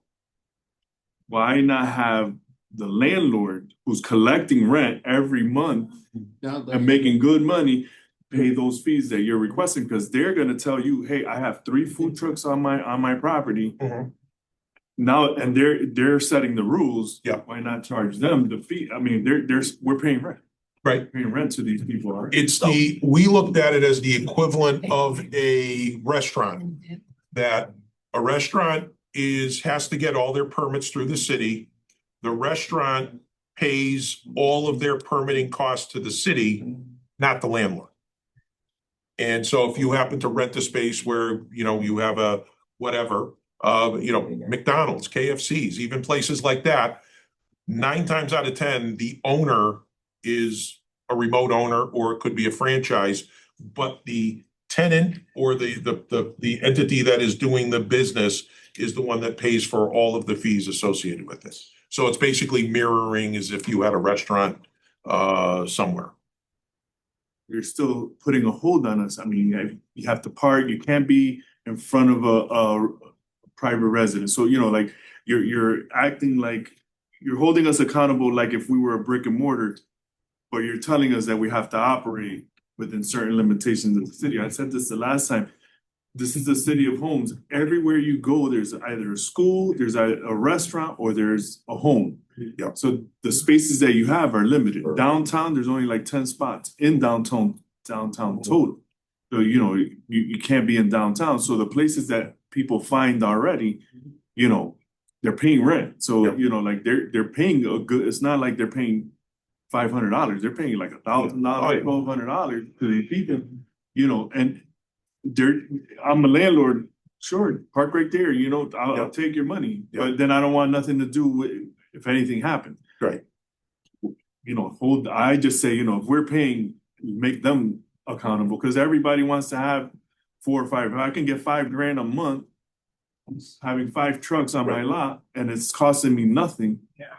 Why not have the landlord who's collecting rent every month and making good money pay those fees that you're requesting? Because they're gonna tell you, hey, I have 3 food trucks on my property. Mhm. Now, and they're setting the rules. Yeah. Why not charge them the fee? I mean, we're paying rent. Right. Paying rent to these people. We looked at it as the equivalent of a restaurant. That a restaurant has to get all their permits through the city. The restaurant pays all of their permitting costs to the city, not the landlord. And so if you happen to rent a space where, you have a whatever, McDonald's, KFCs, even places like that, 9 times out of 10, the owner is a remote owner, or it could be a franchise, but the tenant or the entity that is doing the business is the one that pays for all of the fees associated with this. So it's basically mirroring as if you had a restaurant somewhere. You're still putting a hold on us. I mean, you have to park. You can't be in front of a private residence. So, like you're acting like you're holding us accountable, like if we were a brick and mortar, but you're telling us that we have to operate within certain limitations of the city. I said this the last time. This is the city of homes. Everywhere you go, there's either a school, there's a restaurant, or there's a home. Yeah. So the spaces that you have are limited. Downtown, there's only like 10 spots in downtown total. So, you can't be in downtown. So the places that people find already, they're paying rent. So, like they're paying a good, it's not like they're paying $500. They're paying like $1,000, $1,200 to these people, and I'm a landlord. Sure, park right there. I'll take your money, but then I don't want nothing to do with if anything happens. Right. I just say, if we're paying, make them accountable, because everybody wants to have 4 or 5. If I can get $5,000 a month, having 5 trucks on my lot, and it's costing me nothing. Yeah.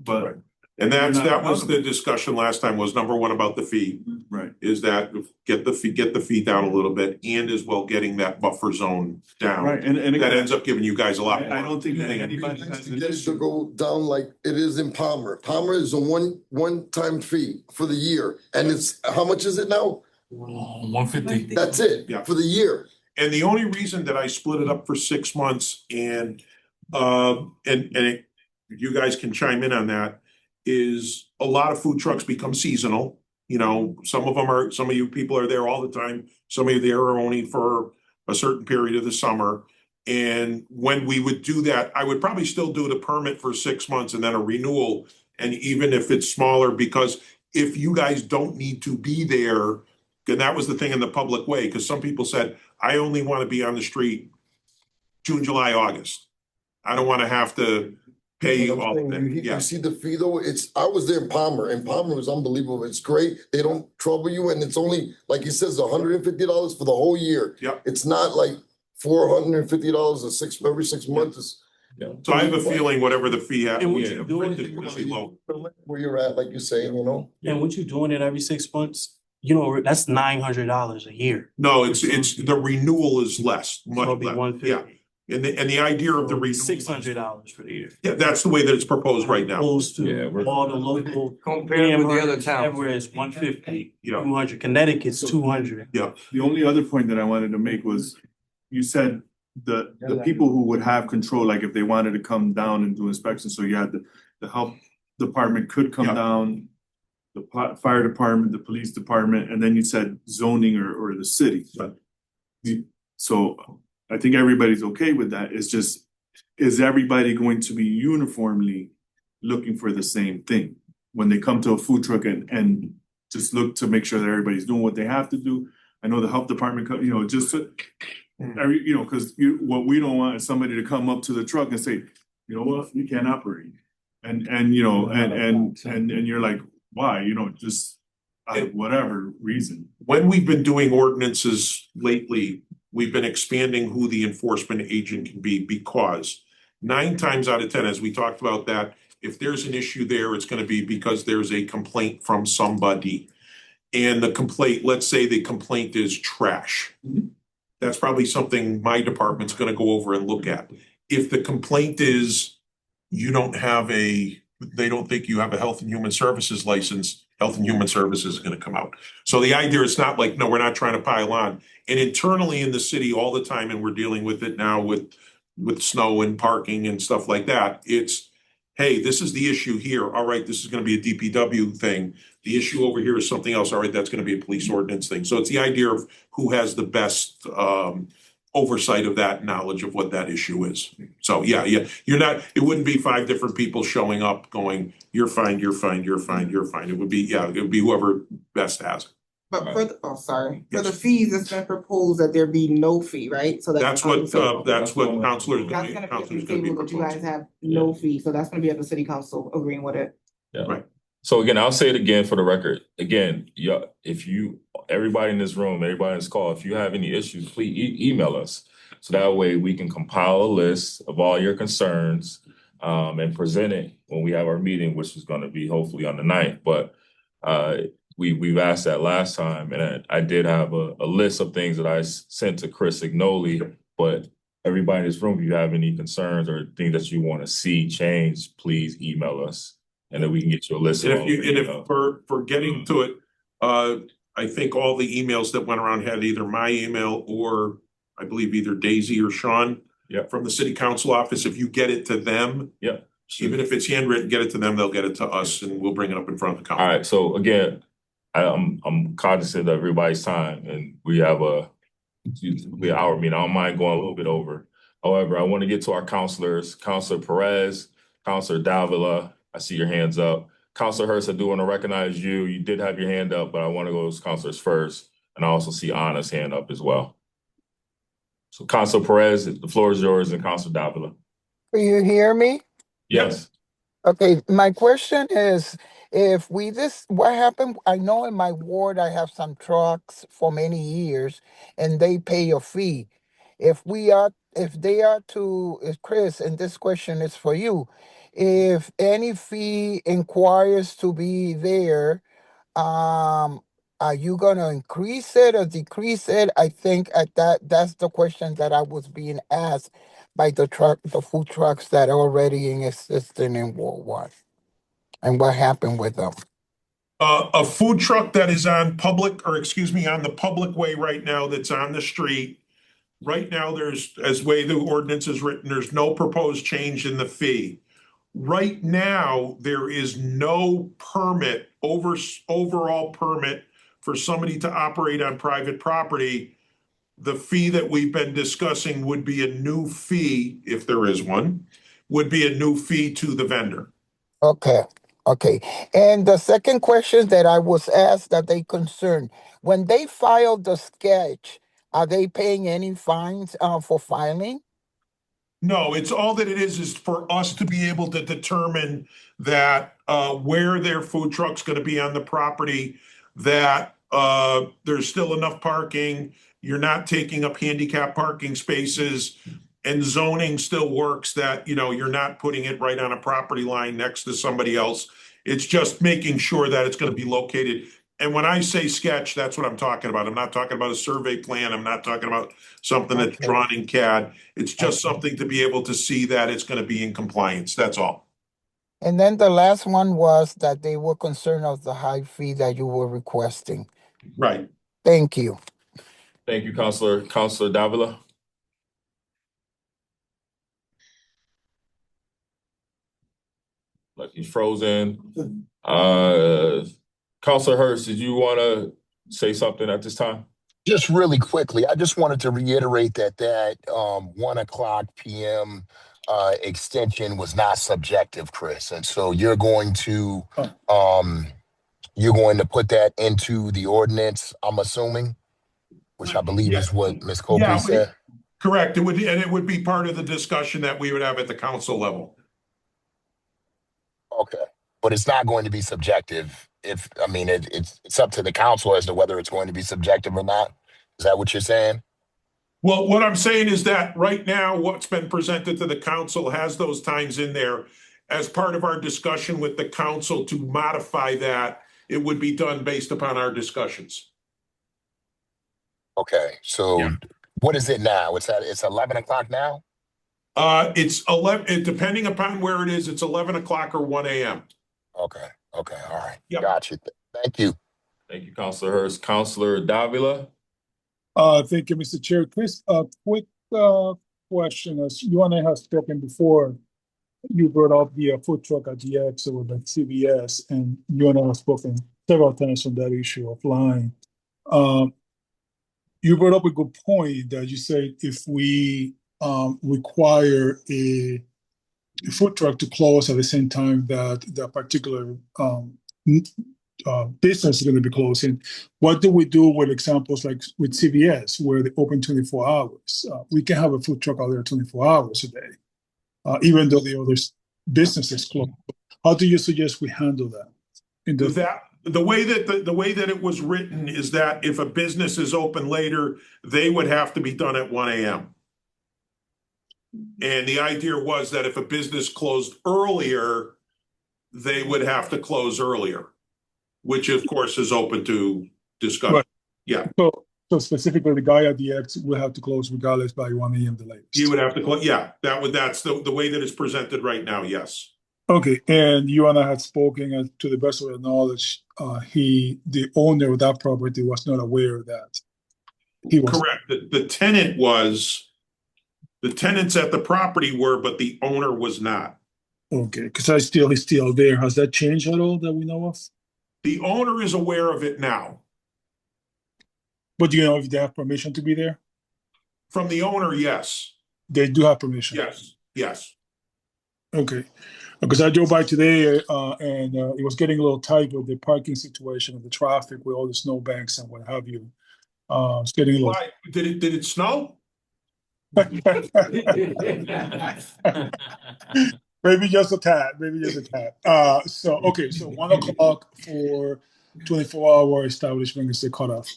But. Right. And that was the discussion last time, was number one about the fee. Right. Is that get the fee down a little bit, and as well getting that buffer zone down. Right. And that ends up giving you guys a lot more. I don't think that anybody has to get it to go down like it is in Palmer. Palmer is a one-time fee for the year. And it's, how much is it now? 150. That's it. Yeah. For the year. And the only reason that I split it up for 6 months and you guys can chime in on that, is a lot of food trucks become seasonal. Some of you people are there all the time. Some of you there are only for a certain period of the summer. And when we would do that, I would probably still do the permit for 6 months and then a renewal. And even if it's smaller, because if you guys don't need to be there, and that was the thing in the public way, because some people said, I only want to be on the street June, July, August. I don't want to have to pay all of that. You see the fee though, I was there in Palmer, and Palmer was unbelievable. It's great. They don't trouble you, and it's only, like he says, $150 for the whole year. Yeah. It's not like $450 every 6 months. So I have a feeling whatever the fee And what you doing- low. Where you're at, like you're saying, And what you doing it every 6 months, that's $900 a year. No, it's the renewal is less, So much it'll be less. 150. Yeah. And the idea of the $600 for the year. Yeah, that's the way that it's proposed right now. Opposed to all the local. Compared with the other towns. Everywhere's 150, Yeah. 200, Connecticut's 200. Yeah. The only other point that I wanted to make was, you said the people who would have control, like if they wanted to come down and do inspections, so you had the health department could come Yeah. down, the fire department, the police department, and then you said zoning or the city. So I think everybody's okay with that. It's just, is everybody going to be uniformly looking for the same thing when they come to a food truck and just look to make sure that everybody's doing what they have to do? I know the health department, just because what we don't want is somebody to come up to the truck and say, you know what, you can't operate. And you're like, why? Just out of whatever reason. When we've been doing ordinances lately, we've been expanding who the enforcement agent can be, because 9 times out of 10, as we talked about that, if there's an issue there, it's going to be because there's a complaint from somebody. And the complaint, let's say the complaint is trash. That's probably something my department's going to go over and look at. If the complaint is they don't think you have a health and human services license, Health and Human Services is going to come out. So the idea is not like, no, we're not trying to pile on. And internally in the city all the time, and we're dealing with it now with snow and parking and stuff like that, it's, hey, this is the issue here. All right, this is going to be a DPW thing. The issue over here is something else. All right, that's going to be a police ordinance thing. So it's the idea of who has the best oversight of that knowledge of what that issue is. So yeah, it wouldn't be 5 different people showing up going, you're fine, you're fine, you're fine, you're fine. It would be whoever best has it. But for the fees, it's been proposed that there be no fee, right? So That's what counselors. That's gonna be at the table that you guys have no fee, so that's gonna be at the city council agreeing with it. Yeah. Right. So again, I'll say it again for the record. Again, everybody in this room, everybody in this call, if you have any issues, please email us. So that way we can compile a list of all your concerns and present it when we have our meeting, which is going to be hopefully on the 9th. But we've asked that last time, and I did have a list of things that I sent to Chris Ignoli. But everybody in this room, if you have any concerns or things that you want to see change, please email us. And then we can get you a list. And for getting to it, I think all the emails that went around had either my email or I believe either Daisy or Sean from the city council office. If you get it to them, even if it's handwritten, get it to them, they'll get it to us and we'll bring it up in front of the council. All right. So again, I'm cognizant of everybody's time, and we have our meeting. I don't mind going a little bit over. However, I want to get to our counselors, Counselor Perez, Counselor Davila. I see your hands up. Counselor Hurst, I do want to recognize you. You did have your hand up, but I want to go to counselors first. And I also see Anna's hand up as well. So Counselor Perez, the floor is yours, and Counselor Davila. Can you hear me? Yes. Okay, my question is, what happened? I know in my ward I have some trucks for many years and they pay a fee. If Chris, and this question is for you, if any fee inquires to be there, are you gonna increase it or decrease it? I think that's the question that I was being asked by the food trucks that are already in existence in World War. And what happened with them? A food truck that is on the public way right now that's on the street. Right now, as way the ordinance is written, there's no proposed change in the fee. Right now, there is no overall permit for somebody to operate on private property. The fee that we've been discussing would be a new fee, if there is one, would be a new fee to the vendor. Okay. And the second question that I was asked that they concern, when they filed the sketch, are they paying any fines for filing? No, it's all that it is for us to be able to determine that where their food truck's going to be on the property, that there's still enough parking, you're not taking up handicap parking spaces, and zoning still works that, you're not putting it right on a property line next to somebody else. It's just making sure that it's going to be located. And when I say sketch, that's what I'm talking about. I'm not talking about a survey plan. I'm not talking about something that's Okay. drawn in CAD. It's just Okay. something to be able to see that it's going to be in compliance. That's all. And then the last one was that they were concerned of the high fee that you were requesting. Right. Thank you. Thank you, Counselor. Counselor Davila. Like he's frozen. Counselor Hurst, did you want to say something at this time? Just really quickly, I just wanted to reiterate that 1 o'clock p.m. Extension was not subjective, Chris, and so you're going to put that into the ordinance, I'm assuming, which I believe Yeah. is what Ms. Copley Yeah, said. correct. It would be part of the discussion that we would have at the council level. Okay, but it's not going to be subjective. It's up to the council as to whether it's going to be subjective or not. Is that what you're saying? Well, what I'm saying is that right now, what's been presented to the council has those times in there. As part of our discussion with the council to modify that, it would be done based upon our discussions. Okay, so what is it now? It's 11 o'clock now? It's 11, depending upon where it is, it's 11 o'clock or 1 a.m. Okay, all right. Yep. Got you. Thank you. Thank you, Counselor Hurst. Counselor Davila. Thank you, Mr. Chair. Chris, a quick question. As you and I have spoken before, you brought up the food truck at DX or the CVS, and you and I have spoken several times on that issue offline. You brought up a good point that you said if we require a food truck to close at the same time that that particular business is going to be closing, what do we do with examples like with CVS where they open 24 hours? We can have a food truck out there 24 hours a day, even though the other business is closed. How do you suggest we handle that? The way that it was written is that if a business is open later, they would have to be done at 1 a.m. And the idea was that if a business closed earlier, they would have to close earlier, which of course is open to discussion. Right. Yeah. So specifically, the guy at the X will have to close regardless by 1 a.m. the latest. You would have to close. Yeah, that's the way that it's presented right now. Yes. Okay, and you and I had spoken, to the best of your knowledge, the owner of that property was not aware of that. He was correct. The tenants at the property were, but the owner was not. Okay, because he's still there. Has that changed at all that we know of? The owner is aware of it now. But do you know if they have permission to be there? From the owner, yes. They do have permission. Yes. Okay. Because I drove by today and it was getting a little tight with the parking situation and the traffic with all the snowbanks and what have you. It's getting a little. Why? Did it snow? Maybe just a tad. So 1 o'clock for 24-hour establishment is the cutoff.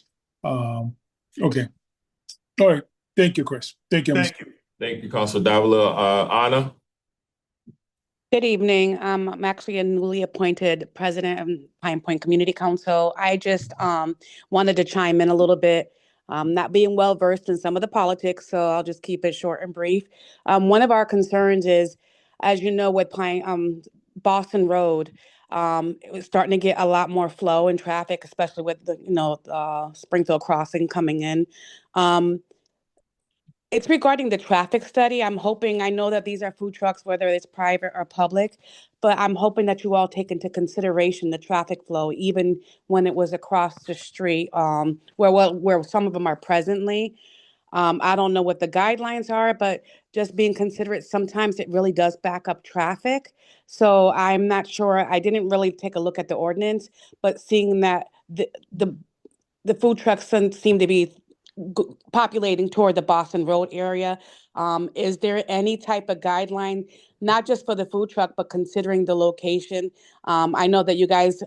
Okay. All right. Thank you, Chris. Thank you. Thank you, Councilor Davila. Anna. Good evening. I'm actually a newly appointed president of Pine Point Community Council. I just wanted to chime in a little bit, not being well versed in some of the politics, so I'll just keep it short and brief. One of our concerns is, as you know, with Boston Road, it was starting to get a lot more flow and traffic, especially with the Springfield crossing coming in. It's regarding the traffic study. I know that these are food trucks, whether it's private or public, but I'm hoping that you all take into consideration the traffic flow, even when it was across the street, where some of them are presently. I don't know what the guidelines are, but just being considerate, sometimes it really does back up traffic. So I'm not sure. I didn't really take a look at the ordinance, but seeing that the food trucks seem to be populating toward the Boston Road area. Is there any type of guideline, not just for the food truck, but considering the location? I know that you guys,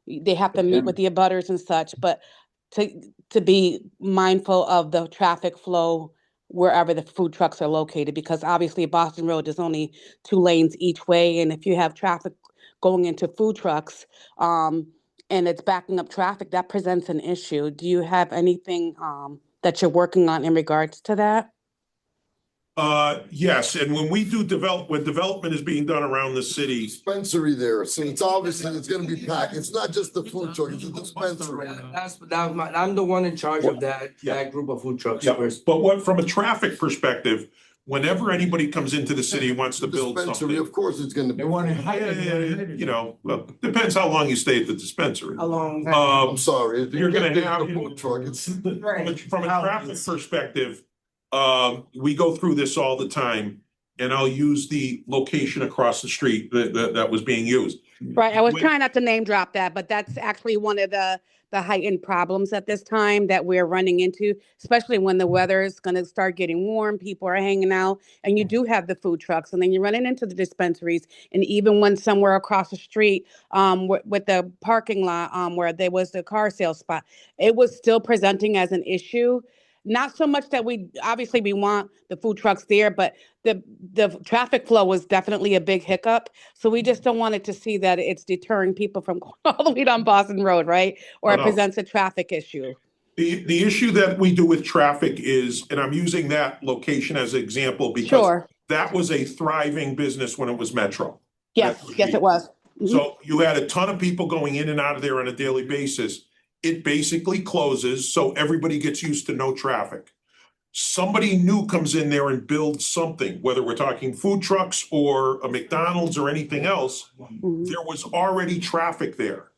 they have to meet with the abutters and such, but to be mindful of the traffic flow wherever the food trucks are located, because obviously Boston Road is only 2 lanes each way. And if you have traffic going into food trucks, and it's backing up traffic, that presents an issue. Do you have anything that you're working on in regards to that? Yes, and when we do when development is being done around the city. Dispensary there, so it's obviously it's gonna be packed. It's not just the food truck, it's a dispensary. I'm the one in charge of Yeah. that group of food trucks. Yeah, but what, from a traffic perspective, whenever anybody comes into the city and wants to build Dispensary, something. of course it's gonna be. You know, well, depends how long you stay at the dispensary. How long? I'm sorry. You're gonna have, a food truck, it's. from a traffic perspective, we go through this all the time. And I'll use the location across the street that was being used. Right, I was trying not to name drop that, but that's actually one of the heightened problems at this time that we're running into, especially when the weather is going to start getting warm, people are hanging out, and you do have the food trucks, and then you're running into the dispensaries, and even when somewhere across the street with the parking lot where there was the car sales spot, it was still presenting as an issue. Not so much that we want the food trucks there, but the traffic flow was definitely a big hiccup. So we just don't want it to see that it's deterring people from going all the way down Boston Road, right? Or it presents a traffic issue. The issue that we do with traffic is, and I'm using that location as an example because that was a thriving business when it was Metro. Yes, it was. So you had a ton of people going in and out of there on a daily basis. It basically closes, so everybody gets used to no traffic. Somebody new comes in there and builds something, whether we're talking food trucks or a McDonald's or anything else, there was already traffic there.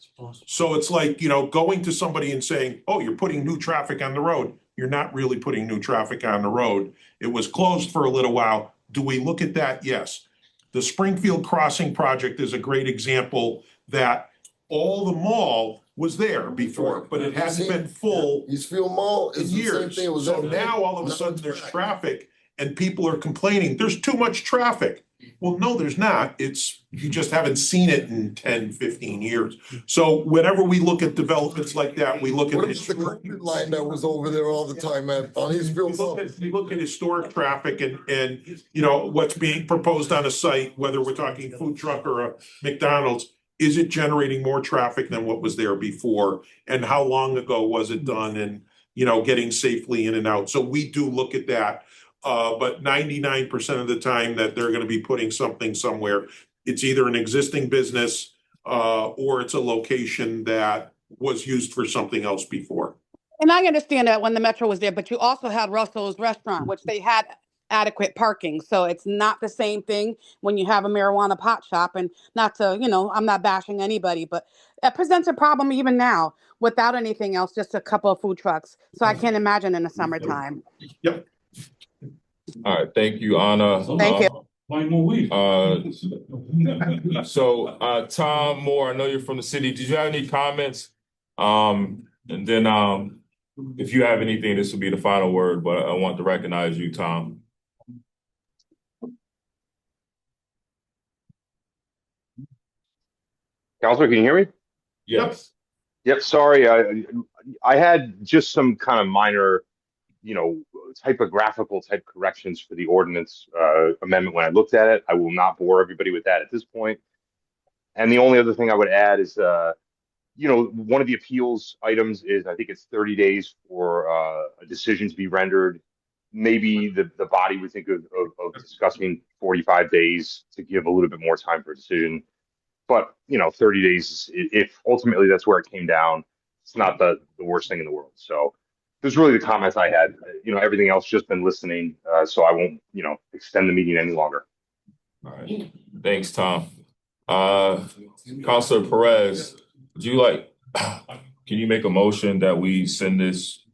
So it's like, you know, going to somebody and saying, oh, you're putting new traffic on the road. You're not really putting new traffic on the road. It was closed for a little while. Do we look at that? Yes. The Springfield Crossing project is a great example that all the mall was there before, but it hasn't been full Eastfield Mall in is the same years. thing. It was So now all of a sudden there's traffic and people are complaining, there's too much traffic. Well, no, there's not. It's, you just haven't seen it in 10, 15 years. So whenever we look at developments like that, we look at. What is the COVID line that was over there all the time on Eastfield Mall? We look at historic traffic and, you know, what's being proposed on a site, whether we're talking food truck or a McDonald's. Is it generating more traffic than what was there before? And how long ago was it done and, you know, getting safely in and out? So we do look at that. But 99% of the time that they're gonna be putting something somewhere, it's either an existing business or it's a location that was used for something else before. And I understand that when the Metro was there, but you also had Russell's Restaurant, which they had adequate parking. So it's not the same thing when you have a marijuana pot shop. And not to, you know, I'm not bashing anybody, but it presents a problem even now without anything else, just a couple of food trucks. So I can't imagine in the summertime. Yep. All right, thank you, Anna. Thank you. So Tom Moore, I know you're from the city. Did you have any comments? And then if you have anything, this will be the final word, but I want to recognize you, Tom. Counselor, can you hear me? Yes. Yep, sorry. I had just some kind of minor, you know, typographical type corrections for the ordinance amendment when I looked at it. I will not bore everybody with that at this point. And the only other thing I would add is, you know, one of the appeals items is, I think it's 30 days for a decision to be rendered. Maybe the body would think of discussing 45 days to give a little bit more time for a decision. But, you know, 30 days, if ultimately that's where it came down, it's not the worst thing in the world. So those are really the comments I had. You know, everything else just been listening. So I won't, you know, extend the meeting any longer. All right. Thanks, Tom. Councilor Perez, would you can you make a motion that we send this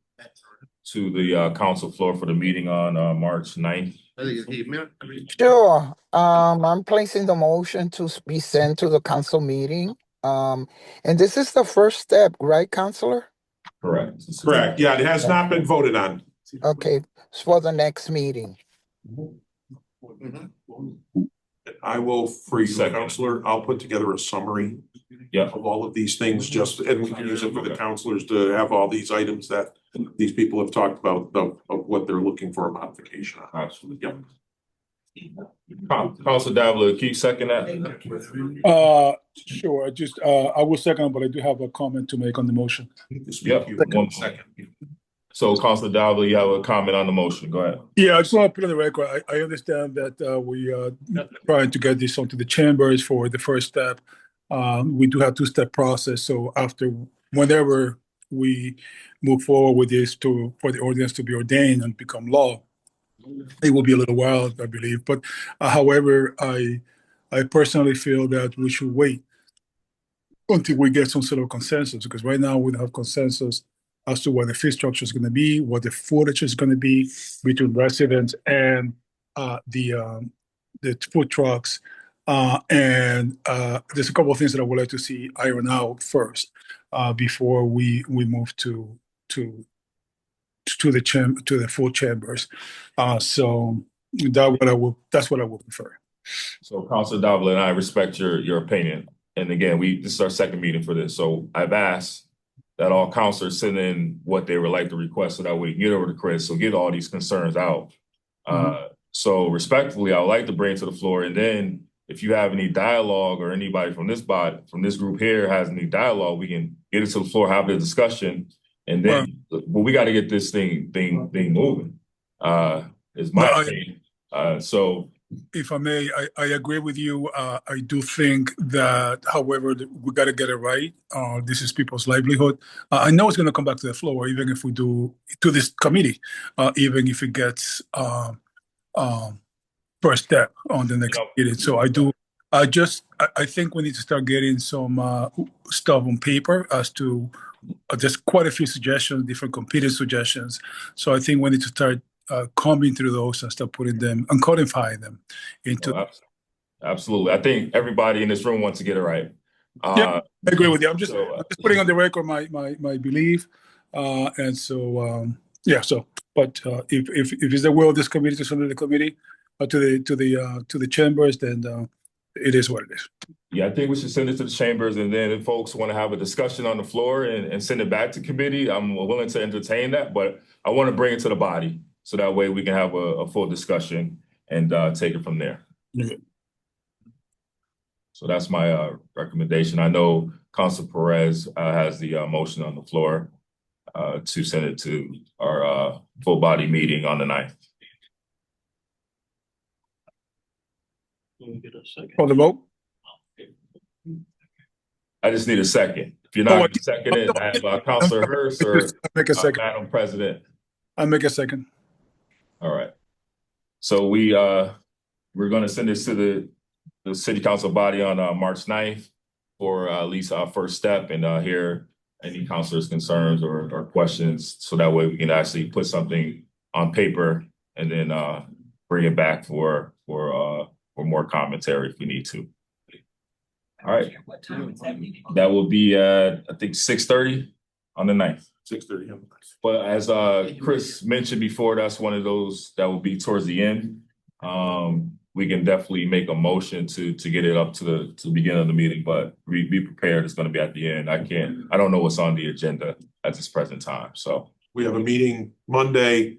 to the council floor for the meeting on March 9th? Sure. I'm placing the motion to be sent to the council meeting. And this is the first step, right, Councilor? Correct. Correct. Yeah, it has not been voted on. Okay, it's for the next meeting. I will, for you, Counselor, I'll put together a summary of all of these things, and we can use it for the counselors to have all these items that these people have talked about of what they're looking for a modification on. Absolutely. Yep. Council Davila, can you second that? Sure. I will second, but I do have a comment to make on the motion. Yep. One second. So Council Davila, you have a comment on the motion. Go ahead. Yeah, I just want to put on the record. I understand that we trying to get this onto the chambers for the first step. We do have two-step process. So whenever we move forward with this for the ordinance to be ordained and become law, it will be a little while, I believe. But however, I personally feel that we should wait until we get some sort of consensus, because right now we don't have consensus as to what the fee structure is going to be, what the footage is going to be between residents and the food trucks. And there's a couple of things that I would like to see iron out first before we move to the full chambers. So that's what I would prefer. So Council Davila and I respect your opinion. And again, this is our second meeting for this. So I've asked that all councilors send in what they would like to request so that we can get over to Chris. So get all these concerns out. So respectfully, I would like to bring it to the floor. And then if you have any dialogue or anybody from this group here has any dialogue, we can get it to the floor, have the discussion. And then, but we got to get this thing moving, is my opinion. So if I may, I agree with you. I do think that, however, we got to get it right. This is people's livelihood. I know it's going to come back to the floor, even if we do to this committee, even if it gets first step on the next meeting. So I think we need to start getting some stuff on paper as to there's quite a few suggestions, different competing suggestions. So I think we need to start combing through those and start putting them and codifying them into. Absolutely. I think everybody in this room wants to get it right. Yeah, I agree with you. I'm just putting on the record my belief. And so, yeah, so, but if it's the will of this committee to send to the committee, to the chambers, then it is what it is. Yeah, I think we should send it to the chambers, and then if folks want to have a discussion on the floor and send it back to committee, I'm willing to entertain that, but I want to bring it to the body so that way we can have a full discussion and take it from there. Okay. So that's my recommendation. I know Council Perez has the motion on the floor to send it to our full body meeting on the 9th. Can we get a second? Call the vote. I just need a second. If you're not going to second it, I have Councilor Hurst or Madam President. I'll make a second. All right. So we're going to send this to the City Council body on March 9th for at least our first step and hear any councilors' concerns or questions, so that way we can actually put something on paper and then bring it back for more commentary if we need to. All right. What time is that meeting? That will be at, I think, 6:30 on the 9th. 6:30. But as Chris mentioned before, that's one of those that will be towards the end. We can definitely make a motion to get it up to the beginning of the meeting, but be prepared. It's going to be at the end. I don't know what's on the agenda at this present time. So we have a meeting Monday.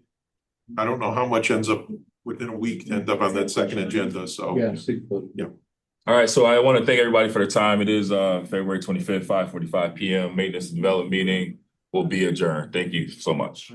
I don't know how much ends up within a week to end up on that second agenda. So yeah. All right. So I want to thank everybody for their time. It is February 25th, 5:45 p.m. Maintenance and Development meeting will be adjourned. Thank you so much.